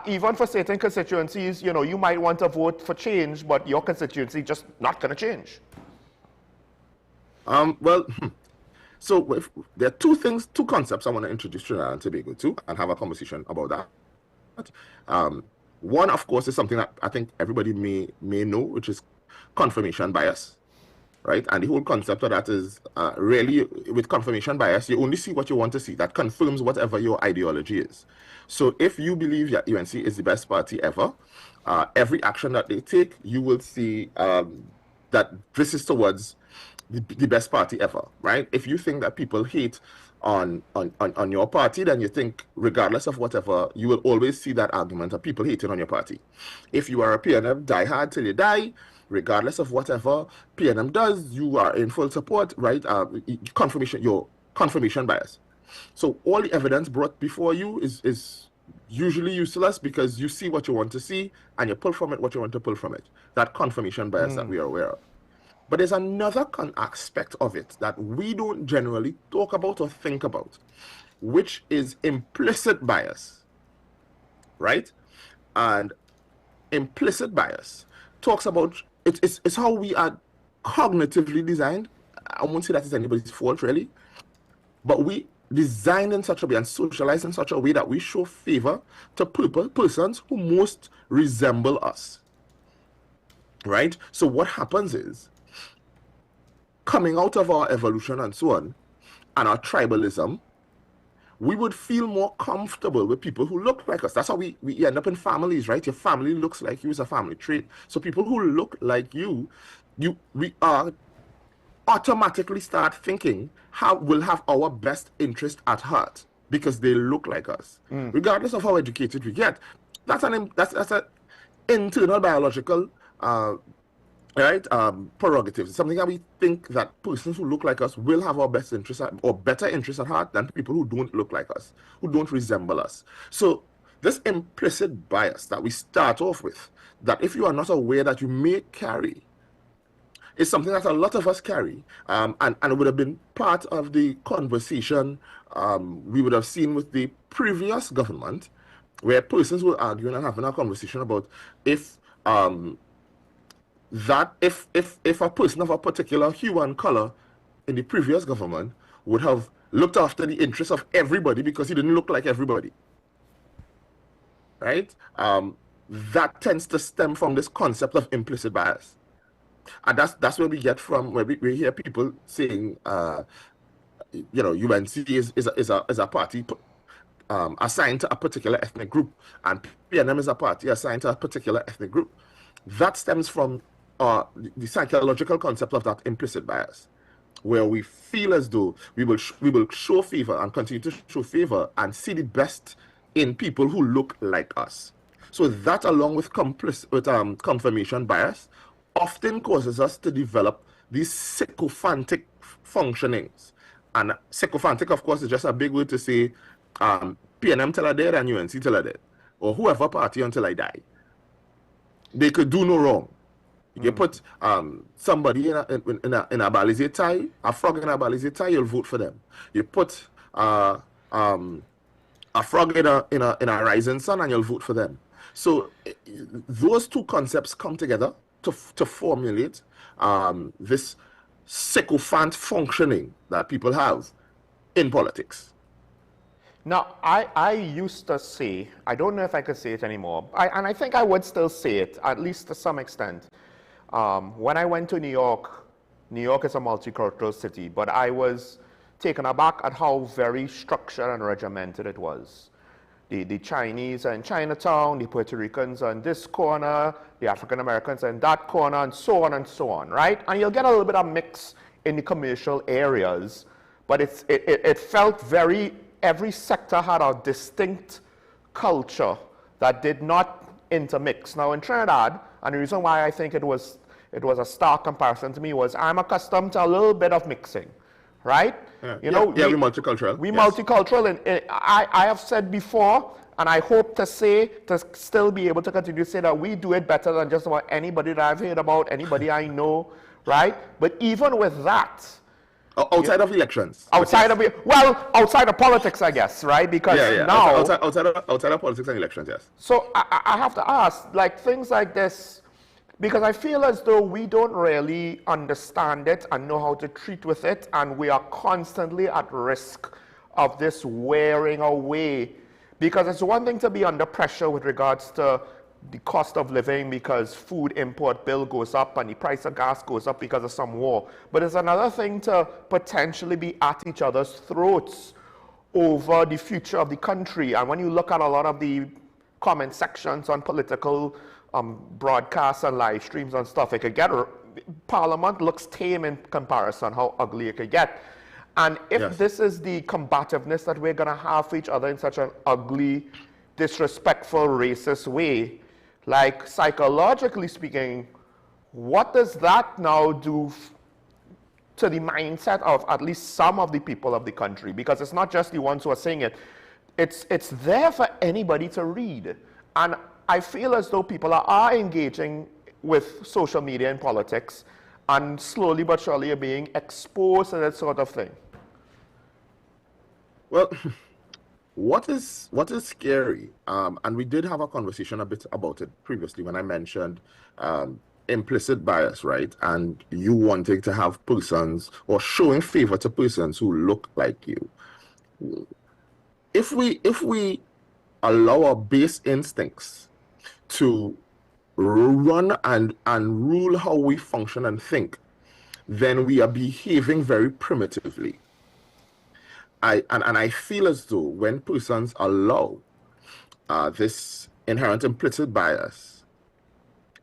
Even for certain constituencies, you know, you might want to vote for change, but your constituency just not going to change. Well, so there are two concepts I want to introduce Trinidad and Tobago to and have a conversation about that. One, of course, is something that I think everybody may know, which is confirmation bias, right? And the whole concept of that is really, with confirmation bias, you only see what you want to see. That confirms whatever your ideology is. So if you believe that UNC is the best party ever, every action that they take, you will see that this is towards the best party ever, right? If you think that people hate on your party, then you think, regardless of whatever, you will always see that argument of people hating on your party. If you are a PNM diehard till you die, regardless of whatever PNM does, you are in full support, right? Your confirmation bias. So all the evidence brought before you is usually useless because you see what you want to see and you pull from it what you want to pull from it. That confirmation bias that we are aware of. But there's another aspect of it that we don't generally talk about or think about, which is implicit bias, right? And implicit bias talks about, it's how we are cognitively designed. I won't say that is anybody's fault, really, but we designed in such a way and socialized in such a way that we show favor to persons who most resemble us, right? So what happens is, coming out of our evolution and so on, and our tribalism, we would feel more comfortable with people who look like us. That's how we end up in families, right? Your family looks like you is a family trait. So people who look like we are automatically start thinking how we'll have our best interest at heart because they look like us, regardless of how educated we get. That's an internal biological prerogative. It's something that we think that persons who look like us will have our best interest or better interest at heart than people who don't look like us, who don't resemble us. So this implicit bias that we start off with, that if you are not aware that you may carry, is something that a lot of us carry, and it would have been part of the conversation we would have seen with the previous government, where persons were arguing and having a conversation about if a person of a particular hue and color in the previous government would have looked after the interests of everybody because he didn't look like everybody, right? That tends to stem from this concept of implicit bias. And that's where we get from, where we hear people saying, UNC is a party assigned to a particular ethnic group, and PNM is a party assigned to a particular ethnic group. That stems from the psychological concept of that implicit bias. where we feel as though we will show favor and continue to show favor and see the best in people who look like us. So that, along with confirmation bias, often causes us to develop these sycophantic functionings. And sycophantic, of course, is just a big word to say PNM till I dead and UNC till I dead, or whoever party until I die. They could do no wrong. You put somebody in a Balizé tie, a frog in a Balizé tie, you'll vote for them. You put a frog in a rising sun, and you'll vote for them. So those two concepts come together to formulate this sycophant functioning that people have in politics. Now, I used to say, I don't know if I could say it anymore, and I think I would still say it, at least to some extent. When I went to New York is a multicultural city, but I was taken aback at how very structured and regimented it was. The Chinese are in Chinatown, the Puerto Ricans are in this corner, the African Americans are in that corner, and so on, right? And you'll get a little bit of mix in the commercial areas, but it felt every sector had a distinct culture that did not intermix. Now in Trinidad, and the reason why I think it was a stark comparison to me was I'm accustomed to a little bit of mixing, right? Yeah, we're multicultural. We're multicultural, and I have said before, and I hope to still be able to continue to say that we do it better than just about anybody that I've heard about, anybody I know, right? But even with that, outside of elections, outside of politics, I guess, right? Because now outside of politics and elections, yes. So I have to ask, like things like this, because I feel as though we don't really understand it and know how to treat with it, and we are constantly at risk of this wearing away. Because it's one thing to be under pressure with regards to the cost of living because food import bill goes up and the price of gas goes up because of some war. But it's another thing to potentially be at each other's throats over the future of the country. And when you look at a lot of the comment sections on political broadcasts and live streams and stuff, it could get, Parliament looks tame in comparison how ugly it could get. And if this is the combativeness that we're going to have for each other in such an ugly, disrespectful, racist way, like psychologically speaking, what does that now do to the mindset of at least some of the people of the country? Because it's not just the ones who are saying it. It's there for anybody to read. And I feel as though people are engaging with social media and politics, and slowly but surely are being exposed to that sort of thing. Well, what is scary, and we did have a conversation a bit about it previously when I mentioned implicit bias, right? And you wanting to have persons or showing favor to persons who look like you. If we allow our base instincts to run and rule how we function and think, then we are behaving very primitively. I feel as though when persons allow this inherent implicit bias,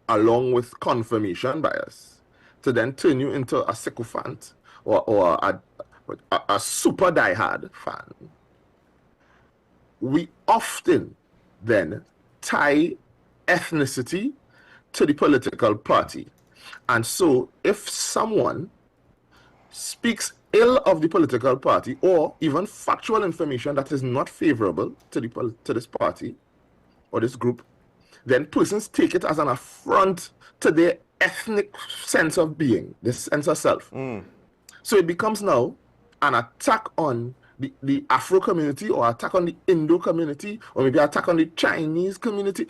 along with confirmation bias, to then turn you into a sycophant or a super diehard fan, we often then tie ethnicity to the political party. And so if someone speaks ill of the political party or even factual information that is not favorable to this party or this group, then persons take it as an affront to their ethnic sense of being, this sense of self. So it becomes now an attack on the Afro community, or attack on the Indo community, or maybe attack on the Chinese community.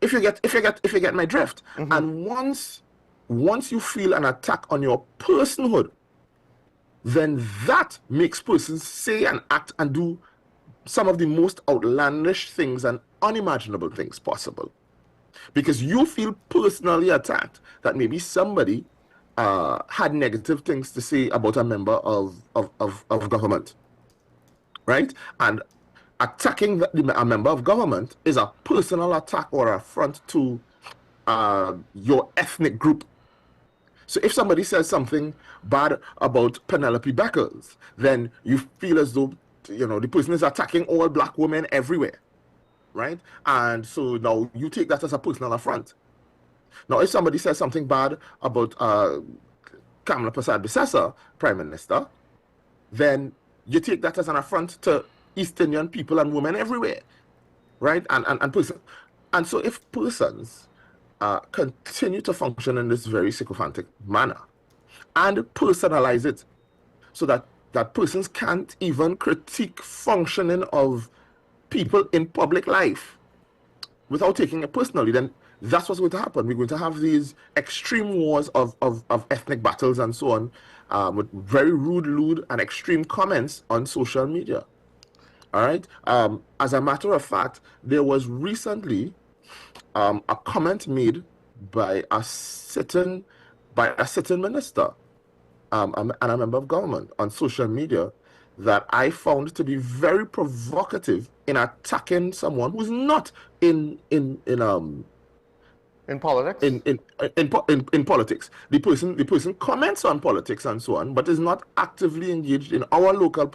If you get my drift. And once you feel an attack on your personhood, then that makes persons say and act and do some of the most outlandish things and unimaginable things possible. Because you feel personally attacked that maybe somebody had negative things to say about a member of government, right? And attacking a member of government is a personal attack or affront to your ethnic group. So if somebody says something bad about Penelope Beckles, then you feel as though, the person is attacking all black women everywhere, right? And so now you take that as a personal affront. Now, if somebody says something bad about Kamala Persad-Bissessar, Prime Minister, then you take that as an affront to East Indian people and women everywhere, right? And so if persons continue to function in this very sycophantic manner and personalize it so that persons can't even critique functioning of people in public life without taking it personally, then that's what's going to happen. We're going to have these extreme wars of ethnic battles and so on, with very rude, lewd, and extreme comments on social media. All right. As a matter of fact, there was recently a comment made by a sitting minister and a member of government on social media that I found to be very provocative in attacking someone who's not in politics. In politics, the person comments on politics and so on, but is not actively engaged in our local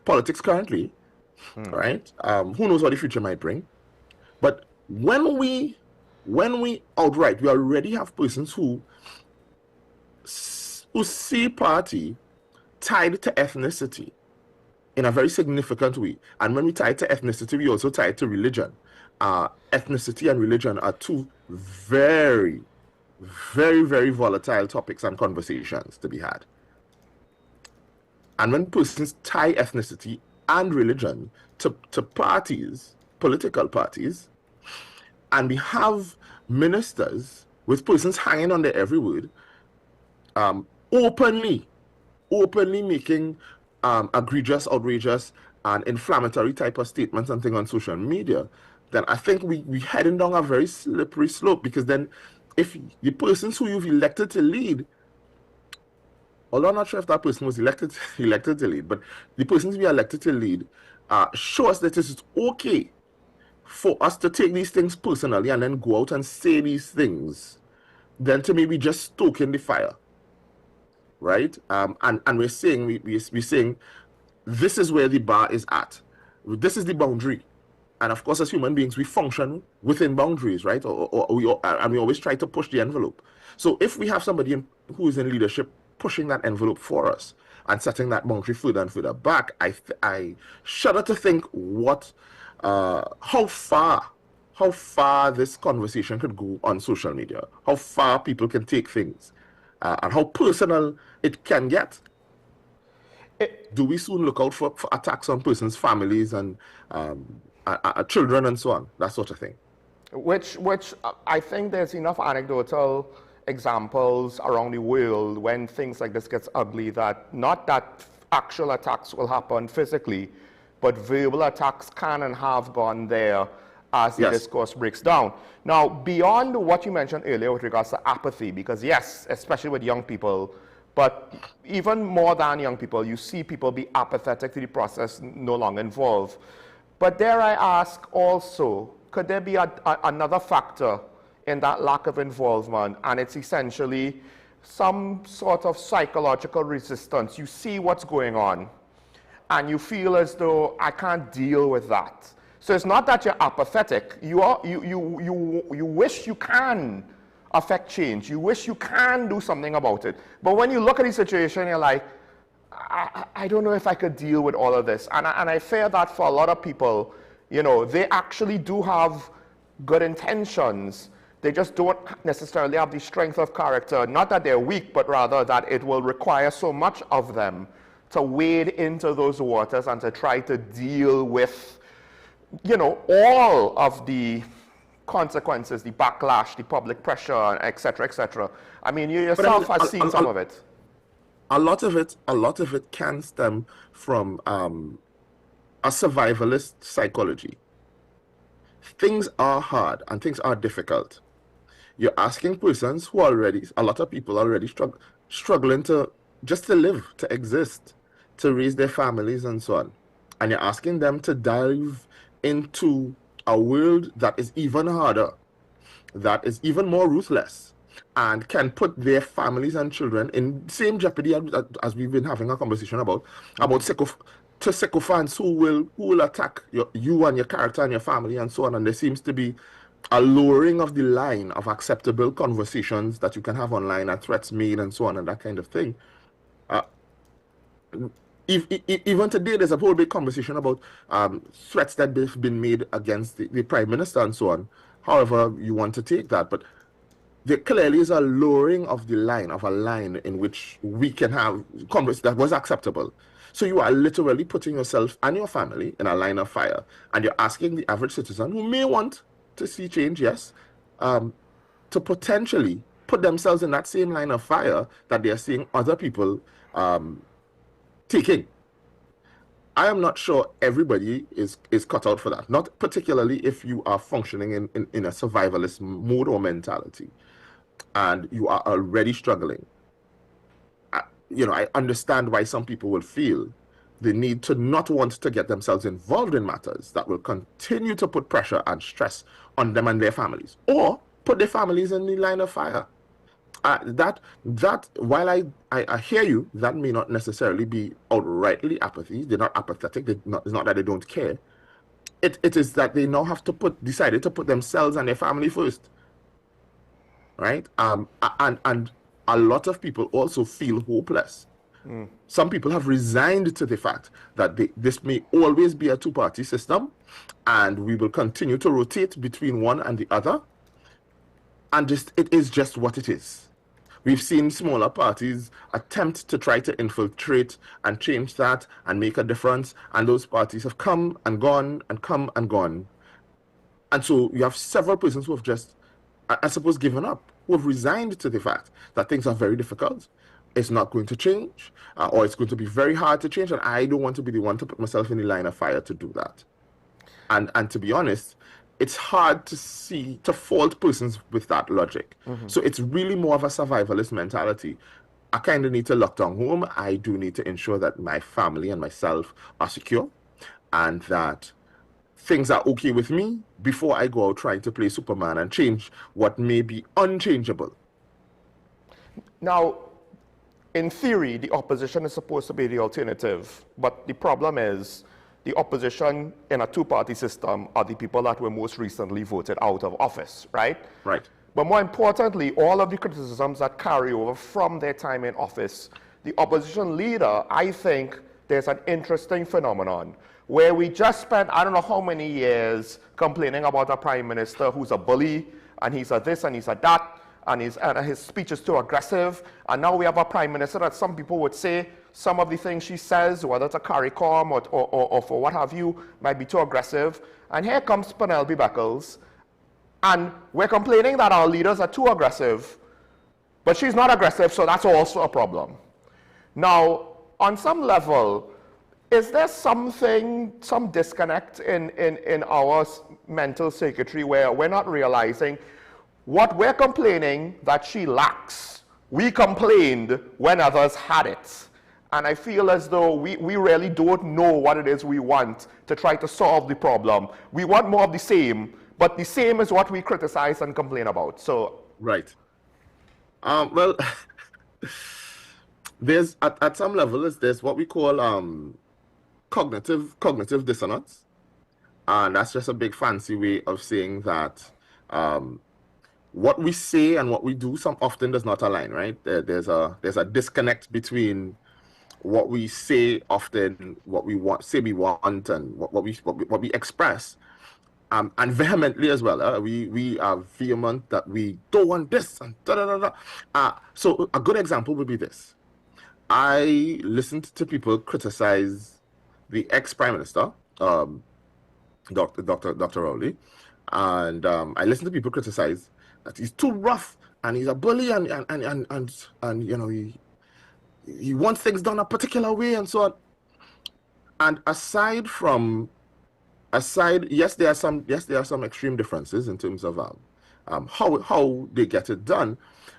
politics currently, right? Who knows what the future might bring? But when we outright, we already have persons who see party tied to ethnicity in a very significant way, and when we tie it to ethnicity, we also tie it to religion. Ethnicity and religion are two very, very, very volatile topics and conversations to be had. And when persons tie ethnicity and religion to parties, political parties, and we have ministers with persons hanging on their every word, openly making egregious, outrageous, and inflammatory type of statements and things on social media, then I think we heading down a very slippery slope, because then if the persons who you've elected to lead, although I'm not sure if that person was elected to lead, but the persons we elected to lead show us that it's okay for us to take these things personally and then go out and say these things, then to me we just stoking the fire, right? And we're saying we're saying this is where the bar is at. This is the boundary. And of course, as human beings, we function within boundaries, right? And we always try to push the envelope. So if we have somebody who is in leadership pushing that envelope for us and setting that boundary further and further back, I shudder to think how far this conversation could go on social media, how far people can take things, and how personal it can get. Do we soon look out for attacks on persons' families and children and so on, that sort of thing? Which I think there's enough anecdotal examples around the world when things like this gets ugly, that not that actual attacks will happen physically, but verbal attacks can and have gone there as the discourse breaks down. Now, beyond what you mentioned earlier with regards to apathy, because yes, especially with young people, but even more than young people, you see people be apathetic to the process, no longer involved. But dare I ask also, could there be another factor in that lack of involvement, and it's essentially some sort of psychological resistance? You see what's going on, and you feel as though I can't deal with that. So it's not that you're apathetic. You wish you can affect change. You wish you can do something about it. But when you look at the situation, you're like, I don't know if I could deal with all of this. And I fear that for a lot of people, they actually do have good intentions. They just don't necessarily have the strength of character. Not that they're weak, but rather that it will require so much of them to wade into those waters and to try to deal with, all of the consequences, the backlash, the public pressure, etc., etc. I mean, you yourself have seen some of it. A lot of it can stem from a survivalist psychology. Things are hard and things are difficult. You're asking persons who a lot of people already struggling to live, to exist, to raise their families and so on. And you're asking them to dive into a world that is even harder, that is even more ruthless, and can put their families and children in same jeopardy as we've been having a conversation about sycophants who will attack you and your character and your family and so on. And there seems to be a lowering of the line of acceptable conversations that you can have online and threats made and so on and that kind of thing. Even today, there's a whole big conversation about threats that have been made against the Prime Minister and so on. However you want to take that, but there clearly is a lowering of the line, of a line in which we can have conversations that was acceptable. So you are literally putting yourself and your family in a line of fire, and you're asking the average citizen who may want to see change, yes, to potentially put themselves in that same line of fire that they are seeing other people taking. I am not sure everybody is cut out for that, not particularly if you are functioning in a survivalist mode or mentality and you are already struggling. I understand why some people will feel the need to not want to get themselves involved in matters that will continue to put pressure and stress on them and their families, or put their families in the line of fire. That while I hear you, that may not necessarily be outrightly apathy. They're not apathetic. It's not that they don't care. It is that they now have to decided to put themselves and their family first, right? And a lot of people also feel hopeless. Some people have resigned to the fact that this may always be a two-party system, and we will continue to rotate between one and the other. And it is just what it is. We've seen smaller parties attempt to try to infiltrate and change that and make a difference, and those parties have come and gone and come and gone. And so you have several persons who have just, I suppose, given up, who have resigned to the fact that things are very difficult, it's not going to change, or it's going to be very hard to change, and I don't want to be the one to put myself in the line of fire to do that. And to be honest, it's hard to fault persons with that logic. So it's really more of a survivalist mentality. I kind of need to lock down home. I do need to ensure that my family and myself are secure, and that things are okay with me before I go out trying to play Superman and change what may be unchangeable. Now, in theory, the opposition is supposed to be the alternative, but the problem is the opposition in a two-party system are the people that were most recently voted out of office, right? Right. But more importantly, all of the criticisms that carry over from their time in office, the opposition leader, I think there's an interesting phenomenon where we just spent, I don't know how many years complaining about a prime minister who's a bully, and he's a this and he's a that, and his speech is too aggressive. And now we have a prime minister that some people would say some of the things she says, whether to CARICOM or for what have you, might be too aggressive. And here comes Penelope Beckles, and we're complaining that our leaders are too aggressive, but she's not aggressive, so that's also a problem. Now, on some level, is there some disconnect in our mental circuitry where we're not realizing what we're complaining that she lacks, we complained when others had it? And I feel as though we really don't know what it is we want to try to solve the problem. We want more of the same, but the same is what we criticize and complain about. So right. Well, there's at some levels there's what we call cognitive dissonance, and that's just a big fancy way of saying that what we say and what we do often does not align. Right? There's a disconnect between what we say often, what we want, and what we express, and vehemently as well. We are vehement that we don't want this and da da da da. So a good example would be this. I listened to people criticize the ex-prime minister, Dr. Rowley, and I listened to people criticize that he's too rough and he's a bully and you know he wants things done a particular way and so on. And yes, there are some extreme differences in terms of how they get it done.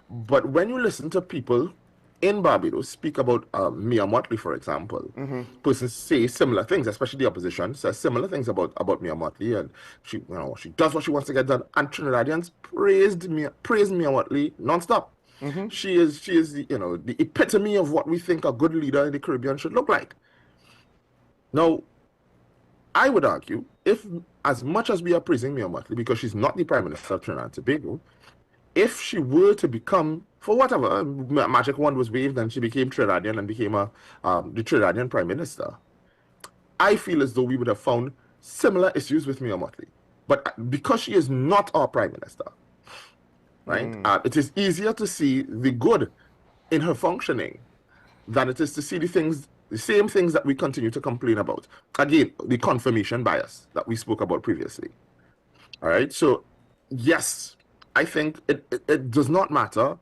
But when you listen to people in Barbados speak about Mia Mottley, for example. Persons say similar things, especially the opposition says similar things about Mia Mottley, and she does what she wants to get done. And Trinidadians praised Mia Mottley nonstop. She is the epitome of what we think a good leader in the Caribbean should look like. Now, I would argue, if as much as we are praising Mia Mottley because she's not the Prime Minister of Trinidad and Tobago, if she were to become, for whatever, magic wand was waved and she became Trinidadian and became the Trinidadian Prime Minister, I feel as though we would have found similar issues with Mia Mottley. But because she is not our Prime Minister, right, it is easier to see the good in her functioning than it is to see the same things that we continue to complain about. Again, the confirmation bias that we spoke about previously. All right, so yes, I think it does not matter.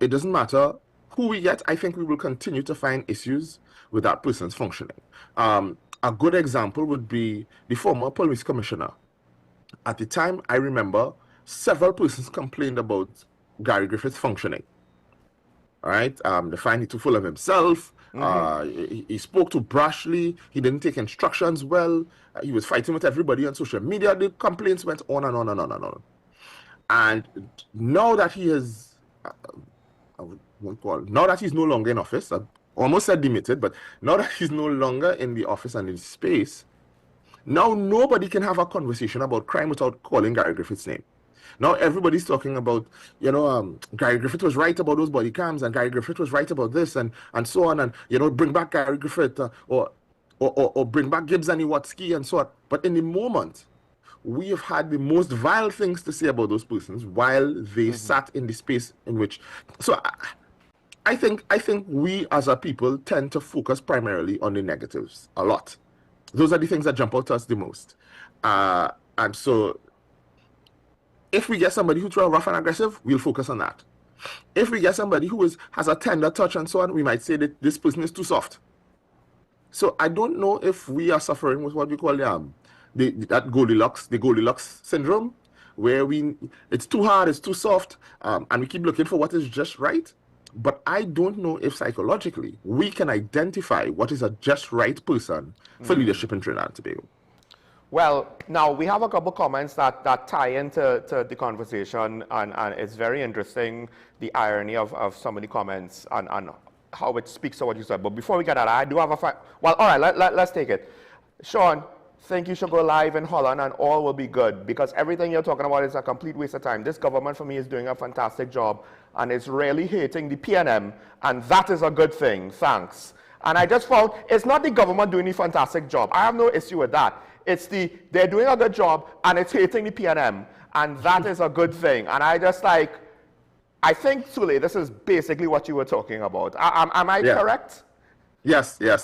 It doesn't matter who we get. I think we will continue to find issues with that person's functioning. A good example would be the former police commissioner. At the time, I remember several persons complained about Gary Griffith's functioning. All right, they find he too full of himself. He spoke too brashly. He didn't take instructions well. He was fighting with everybody on social media. The complaints went on and on and on and on. And now that he is, now that he's no longer in office, I almost said demoted, but now that he's no longer in the office and in space, now nobody can have a conversation about crime without calling Gary Griffith's name. Now everybody's talking about, Gary Griffith was right about those body cams, and Gary Griffith was right about this, and so on, and bring back Gary Griffith, or bring back Gibbs and Iwatsky, and so on. But in the moment, we have had the most vile things to say about those persons while they sat in the space in which. So I think we as a people tend to focus primarily on the negatives a lot. Those are the things that jump out to us the most, and so. If we get somebody who's rough and aggressive, we'll focus on that. If we get somebody who has a tender touch and so on, we might say that this person is too soft. So I don't know if we are suffering with what we call that Goldilocks syndrome, where it's too hard, it's too soft, and we keep looking for what is just right. But I don't know if psychologically we can identify what is a just right person for leadership in Trinidad and Tobago. Well, now we have a couple comments that tie into the conversation, and it's very interesting, the irony of some of the comments and how it speaks to what you said. But before we get that, I do have well, all right, let's take it. Sean, think you should go live in Holland and all will be good, because everything you're talking about is a complete waste of time. This government, for me, is doing a fantastic job, and it's really hating the PNM, and that is a good thing. Thanks. And I just found it's not the government doing a fantastic job. I have no issue with that. It's they're doing a good job, and it's hating the PNM, and that is a good thing. And I think, Sule, this is basically what you were talking about. Am I correct? Yes. Yeah.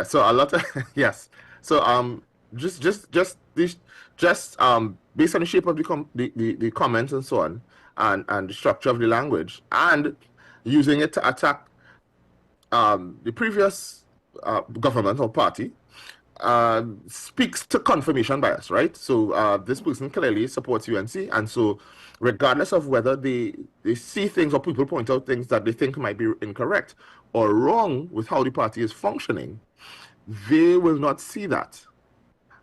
So a lot of yes. So just based on the shape of the comments and so on, and the structure of the language, and using it to attack the previous government or party, speaks to confirmation bias, right? So this person clearly supports UNC, and so regardless of whether they see things or people point out things that they think might be incorrect or wrong with how the party is functioning, they will not see that,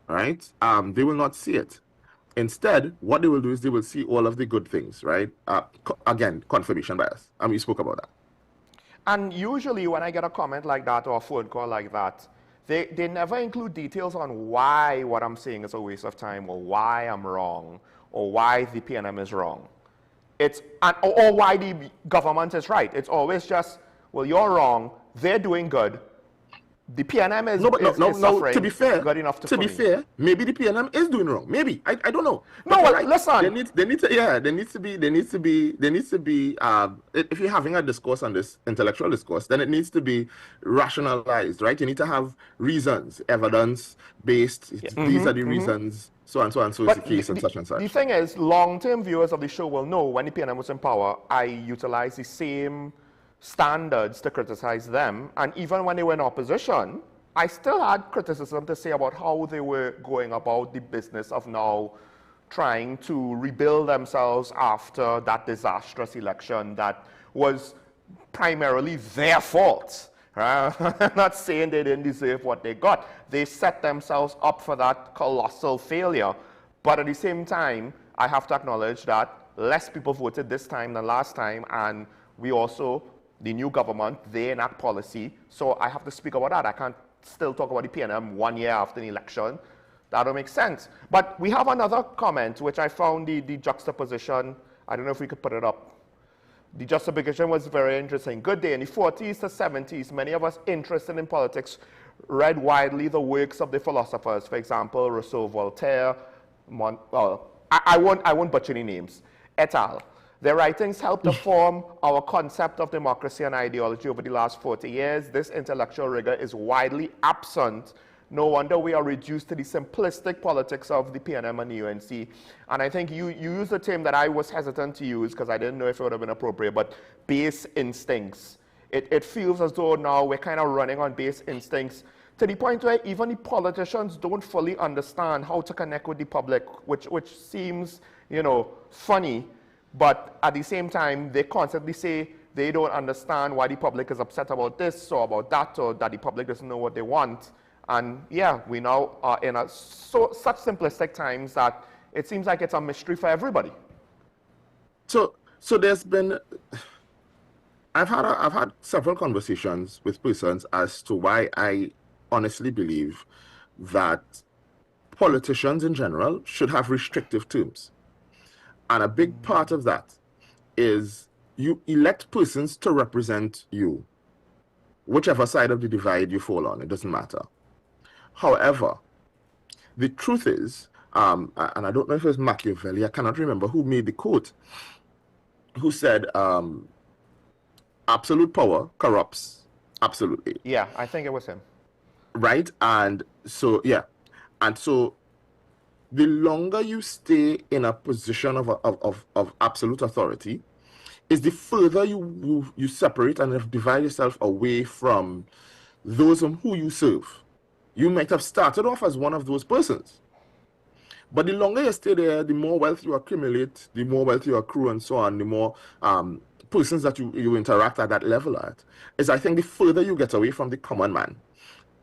right? They will not see it. Instead, what they will do is they will see all of the good things, right? Again, confirmation bias. We spoke about that. And usually when I get a comment like that or a phone call like that, they never include details on why what I'm saying is a waste of time, or why I'm wrong, or why the PNM is wrong. Or why the government is right. It's always just, well, you're wrong, they're doing good. The PNM is suffering. To be fair, good enough to be fair, maybe the PNM is doing wrong. Maybe I don't know. No, well, listen. There needs to be. If you're having a discourse on this intellectual discourse, then it needs to be rationalized, right? You need to have reasons, evidence based. These are the reasons. So and so and so is the case, and such and such. The thing is, long-term viewers of the show will know when the PNM was in power, I utilized the same standards to criticize them, and even when they were in opposition, I still had criticism to say about how they were going about the business of now trying to rebuild themselves after that disastrous election that was primarily their fault. I'm not saying they didn't deserve what they got. They set themselves up for that colossal failure. But at the same time, I have to acknowledge that less people voted this time than last time, and we also, the new government, they enact policy. So I have to speak about that. I can't still talk about the PNM 1 year after the election. That don't make sense. But we have another comment, which I found the juxtaposition, I don't know if we could put it up. The justification was very interesting. Good day. In the 40s to 70s, many of us interested in politics read widely the works of the philosophers. For example, Rousseau, Voltaire, I won't butcher any names, et al. Their writings helped to form our concept of democracy and ideology over the last 40 years. This intellectual rigor is widely absent. No wonder we are reduced to the simplistic politics of the PNM and the UNC. And I think you used a term that I was hesitant to use because I didn't know if it would have been appropriate, but base instincts. It feels as though now we're kind of running on base instincts to the point where even the politicians don't fully understand how to connect with the public, which seems, you know, funny, but at the same time, they constantly say they don't understand why the public is upset about this or about that, or that the public doesn't know what they want. And yeah, we now are in such simplistic times that it seems like it's a mystery for everybody. So there's been, I've had several conversations with persons as to why I honestly believe that politicians in general should have restrictive terms. And a big part of that is you elect persons to represent you, whichever side of the divide you fall on, it doesn't matter. However, the truth is, and I don't know if it was Machiavelli, I cannot remember who made the quote, who said, absolute power corrupts absolutely. Yeah, I think it was him. Right? And so, yeah. And so the longer you stay in a position of absolute authority, is the further you separate and divide yourself away from those who you serve. You might have started off as one of those persons, but the longer you stay there, the more wealth you accumulate, the more wealth you accrue, and so on, the more persons that you interact at that level at, is I think the further you get away from the common man.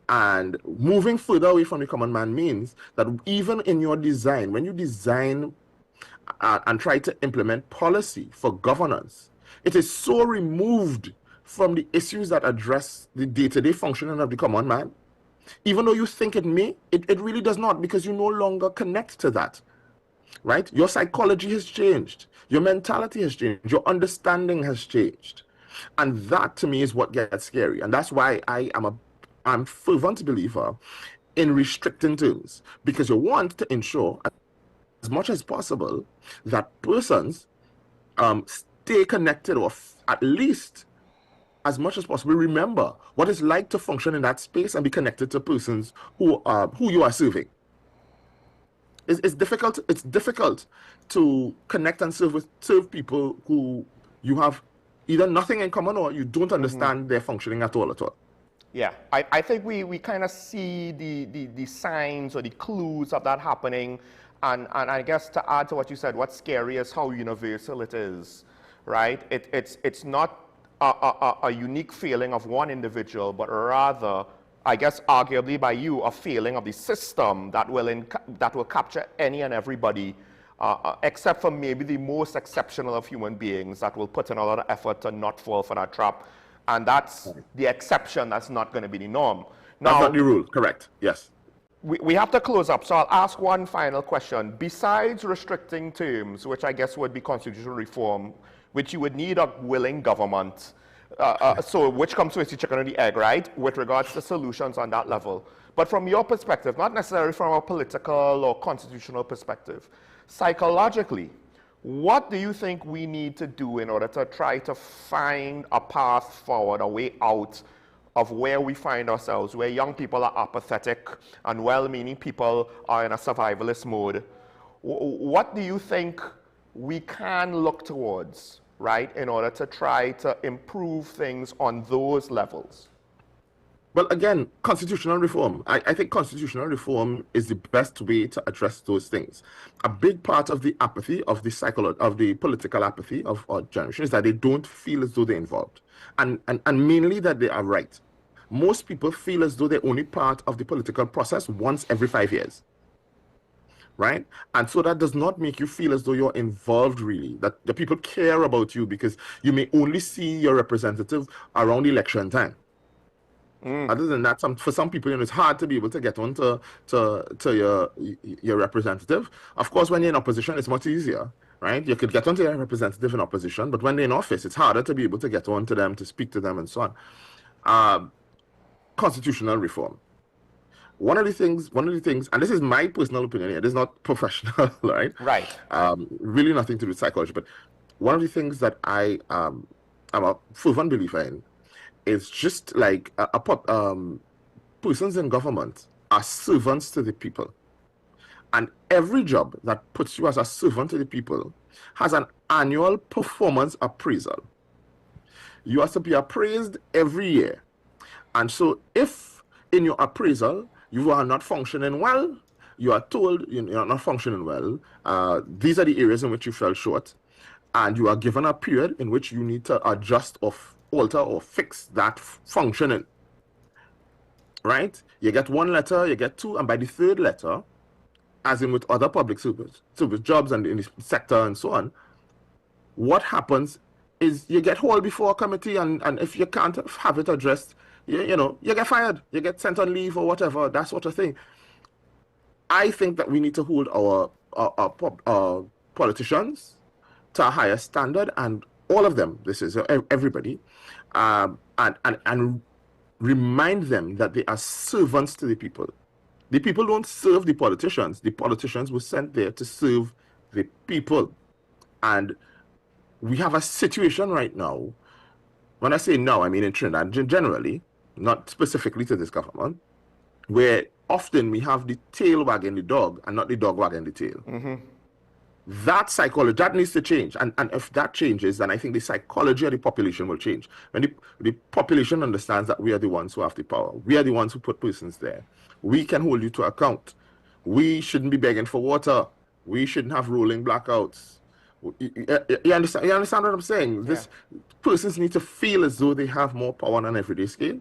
And moving further away from the common man means that even in your design, when you design and try to implement policy for governance, it is so removed from the issues that address the day-to-day functioning of the common man. Even though you think it may, it really does not, because you no longer connect to that, right? Your psychology has changed. Your mentality has changed. Your understanding has changed. And that, to me, is what gets scary. And that's why I'm a fervent believer in restricting terms, because you want to ensure as much as possible that persons stay connected, or at least as much as possible remember what it's like to function in that space and be connected to persons who you are serving. It's difficult to connect and serve people who you have either nothing in common or you don't understand their functioning at all. Yeah, I think we kind of see the signs or the clues of that happening. And I guess to add to what you said, what's scary is how universal it is, right? It's not a unique feeling of one individual, but rather, I guess, arguably by you, a feeling of the system that will capture any and everybody, except for maybe the most exceptional of human beings that will put in a lot of effort to not fall for that trap. And that's the exception. That's not going to be the norm. Now, that's not the rule. Correct. Yes. We have to close up, so I'll ask one final question. Besides restricting terms, which I guess would be constitutional reform, which you would need a willing government, so which comes with the chicken or the egg, right, with regards to solutions on that level. But from your perspective, not necessarily from a political or constitutional perspective, psychologically, what do you think we need to do in order to try to find a path forward, a way out of where we find ourselves, where young people are apathetic and well-meaning people are in a survivalist mode? What do you think we can look towards, right, in order to try to improve things on those levels? Well, again, constitutional reform. I think constitutional reform is the best way to address those things. A big part of the apathy, of the political apathy of our generation is that they don't feel as though they're involved. And mainly that they are right. Most people feel as though they're only part of the political process once every 5 years. Right? And so that does not make you feel as though you're involved really, that the people care about you because you may only see your representative around election time. Other than that, for some people, it's hard to be able to get on to your representative. Of course, when you're in opposition, it's much easier, right? You could get onto your representative in opposition, but when they're in office, it's harder to be able to get on to them, to speak to them, and so on. Constitutional reform. One of the things, and this is my personal opinion here, it is not professional, right? Right. Really nothing to do with psychology, but one of the things that I am a fervent believer in is just like persons in government are servants to the people. And every job that puts you as a servant to the people has an annual performance appraisal. You are to be appraised every year. And so if in your appraisal you are not functioning well, you are told you're not functioning well, these are the areas in which you fell short, and you are given a period in which you need to adjust or alter or fix that functioning, right? You get one letter, you get two, and by the third letter, as in with other public service jobs and in the sector and so on, what happens is you get hauled before a committee, and if you can't have it addressed, you get fired, you get sent on leave or whatever, that sort of thing. I think that we need to hold our politicians to a higher standard, and all of them, this is everybody, and remind them that they are servants to the people. The people don't serve the politicians. The politicians were sent there to serve the people. And we have a situation right now, when I say now, I mean in Trinidad generally, not specifically to this government, where often we have the tail wagging the dog and not the dog wagging the tail. That psychology, that needs to change. And if that changes, then I think the psychology of the population will change. When the population understands that we are the ones who have the power, we are the ones who put persons there, we can hold you to account. We shouldn't be begging for water. We shouldn't have rolling blackouts. You understand what I'm saying? Persons need to feel as though they have more power on an everyday scale.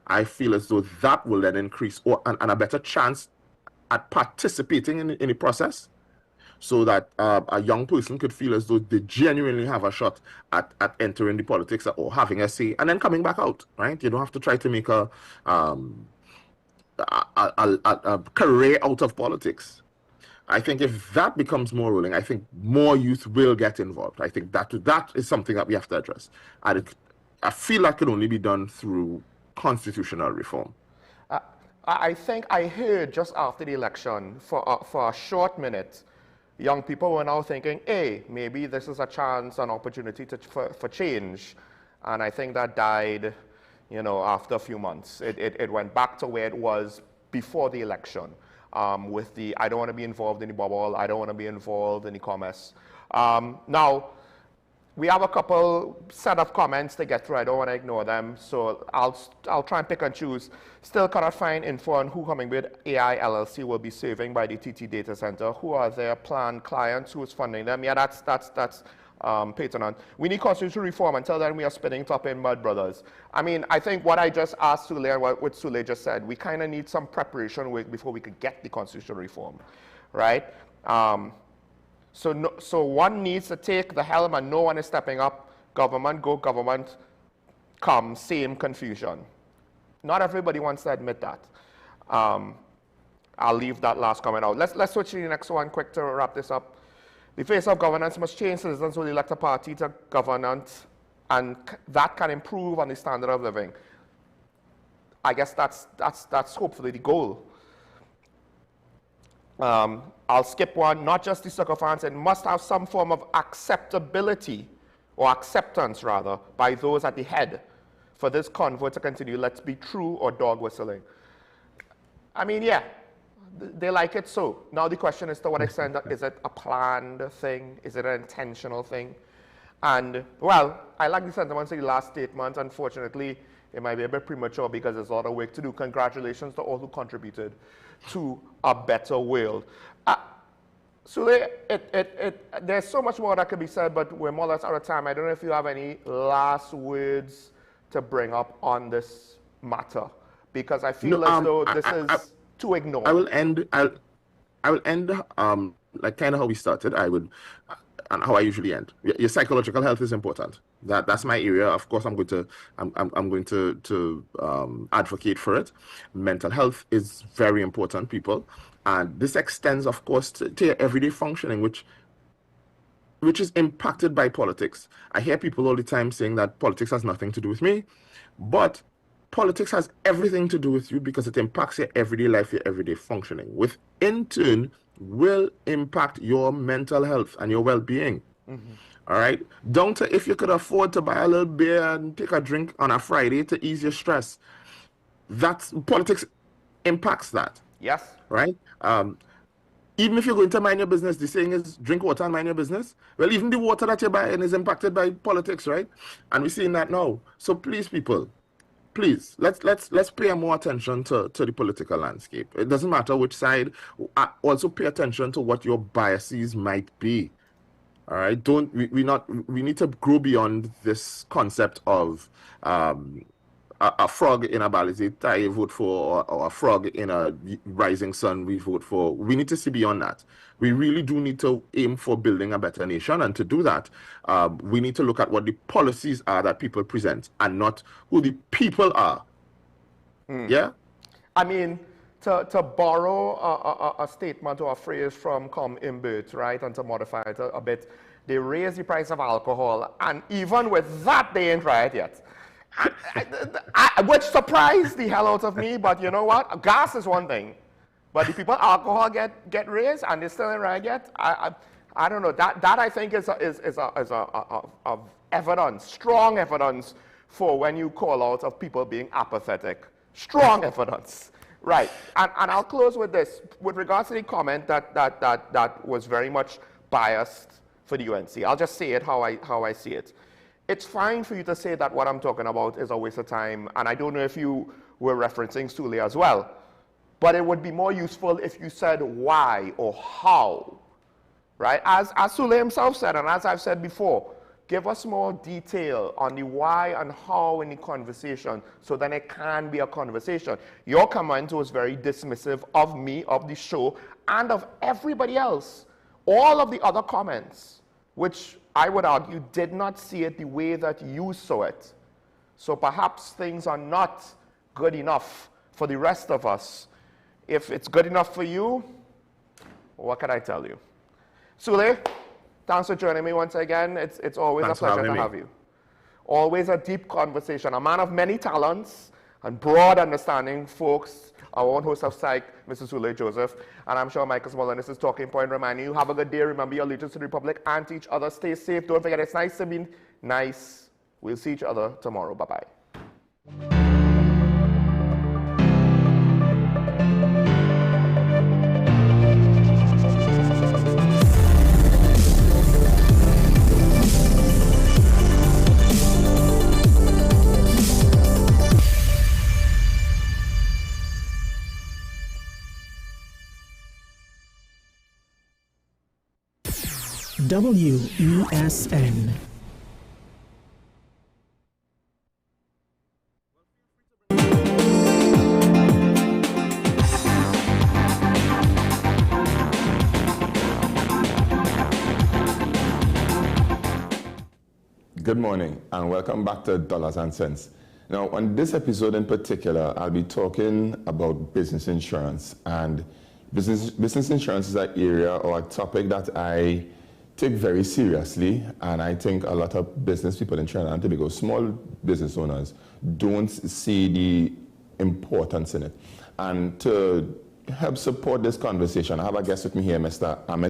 I feel as though that will then increase and a better chance at participating in the process, so that a young person could feel as though they genuinely have a shot at entering the politics or having a say and then coming back out, right? You don't have to try to make a career out of politics. I think if that becomes more ruling, I think more youth will get involved. I think that is something that we have to address. And I feel that can only be done through constitutional reform. I think I heard just after the election, for a short minute, young people were now thinking, hey, maybe this is a chance, an opportunity for change. And I think that died, after a few months. It went back to where it was before the election, with the, I don't want to be involved in the bubble, I don't want to be involved in the commerce. Now, we have a couple set of comments to get through. I don't want to ignore them, so I'll try and pick and choose. Still cannot find info on who Hummingbird AI LLC will be serving by the TT data center. Who are their planned clients? Who is funding them? Yeah, that's Peyton. We need constitutional reform. Until then, we are spinning top in mud, brothers. I mean, I think what I just asked Sule and what Sule just said, we kind of need some preparation work before we could get the constitutional reform, right? So one needs to take the helm, and no one is stepping up. Government go, government come, same confusion. Not everybody wants to admit that. I'll leave that last comment out. Let's switch to the next one quick to wrap this up. The face of governance must change. Citizens will elect a party to governance, and that can improve on the standard of living. I guess that's hopefully the goal. I'll skip one. Not just the circumstance, it must have some form of acceptability, or acceptance rather, by those at the head for this convo to continue. Let's be true or dog whistling. I mean, yeah, they like it so. Now the question is, to what extent is it a planned thing? Is it an intentional thing? And, well, I like the sentiments of the last statement. Unfortunately, it might be a bit premature because there's a lot of work to do. Congratulations to all who contributed to a better world. So there's so much more that could be said, but we're more or less out of time. I don't know if you have any last words to bring up on this matter, because I feel as though this is too ignored. I will end like kind of how we started. And how I usually end. Your psychological health is important. That's my area. Of course, I'm going to advocate for it. Mental health is very important, people, and this extends, of course, to your everyday functioning, which is impacted by politics. I hear people all the time saying that politics has nothing to do with me, but politics has everything to do with you because it impacts your everyday life, your everyday functioning, which in turn will impact your mental health and your well-being. All right? Down to if you could afford to buy a little beer and take a drink on a Friday to ease your stress. Politics impacts that. Yes. Right? Even if you're going to mind your business, the saying is drink water and mind your business. Well, even the water that you're buying is impacted by politics, right? And we're seeing that now. So please, people, please, let's pay more attention to the political landscape. It doesn't matter which side. Also pay attention to what your biases might be. All right, we need to grow beyond this concept of a frog in a balizet I vote for, or a frog in a rising sun we vote for. We need to see beyond that. We really do need to aim for building a better nation, and to do that, we need to look at what the policies are that people present and not who the people are. Yeah? I mean, to borrow a statement or a phrase from Imbert, right, and to modify it a bit, they raise the price of alcohol, and even with that, they ain't right yet. Which surprised the hell out of me, but you know what? Gas is one thing, but the people alcohol get raised and they still ain't right yet. I don't know. That I think is a evidence, strong evidence for when you call out of people being apathetic. Strong evidence. Right, and I'll close with this. With regards to the comment that was very much biased for the UNC, I'll just say it how I see it. It's fine for you to say that what I'm talking about is a waste of time, and I don't know if you were referencing Sule as well, but it would be more useful if you said why or how, right? As Sule himself said, and as I've said before, give us more detail on the why and how in the conversation, so then it can be a conversation. Your comment was very dismissive of me, of the show, and of everybody else. All of the other comments, which I would argue did not see it the way that you saw it. So perhaps things are not good enough for the rest of us. If it's good enough for you, what can I tell you? Sule, thanks for joining me once again. It's always a pleasure to have you. Always a deep conversation. A man of many talents and broad understanding, folks. Our own host of Psych, Mr. Sule Joseph. And I'm sure Michael Small, and this is Talking Point, reminding you, have a good day. Remember your allegiance to the Republic and to each other. Stay safe. Don't forget, it's nice to be nice. We'll see each other tomorrow. Bye-bye. WESN. Good morning and welcome back to Dollars and Cents. Now, on this episode in particular, I'll be talking about business insurance. And business insurance is an area or a topic that I take very seriously, and I think a lot of business people in Trinidad and Tobago, small business owners, don't see the importance in it. And to help support this conversation, I have a guest with me here, Mr. Ahmed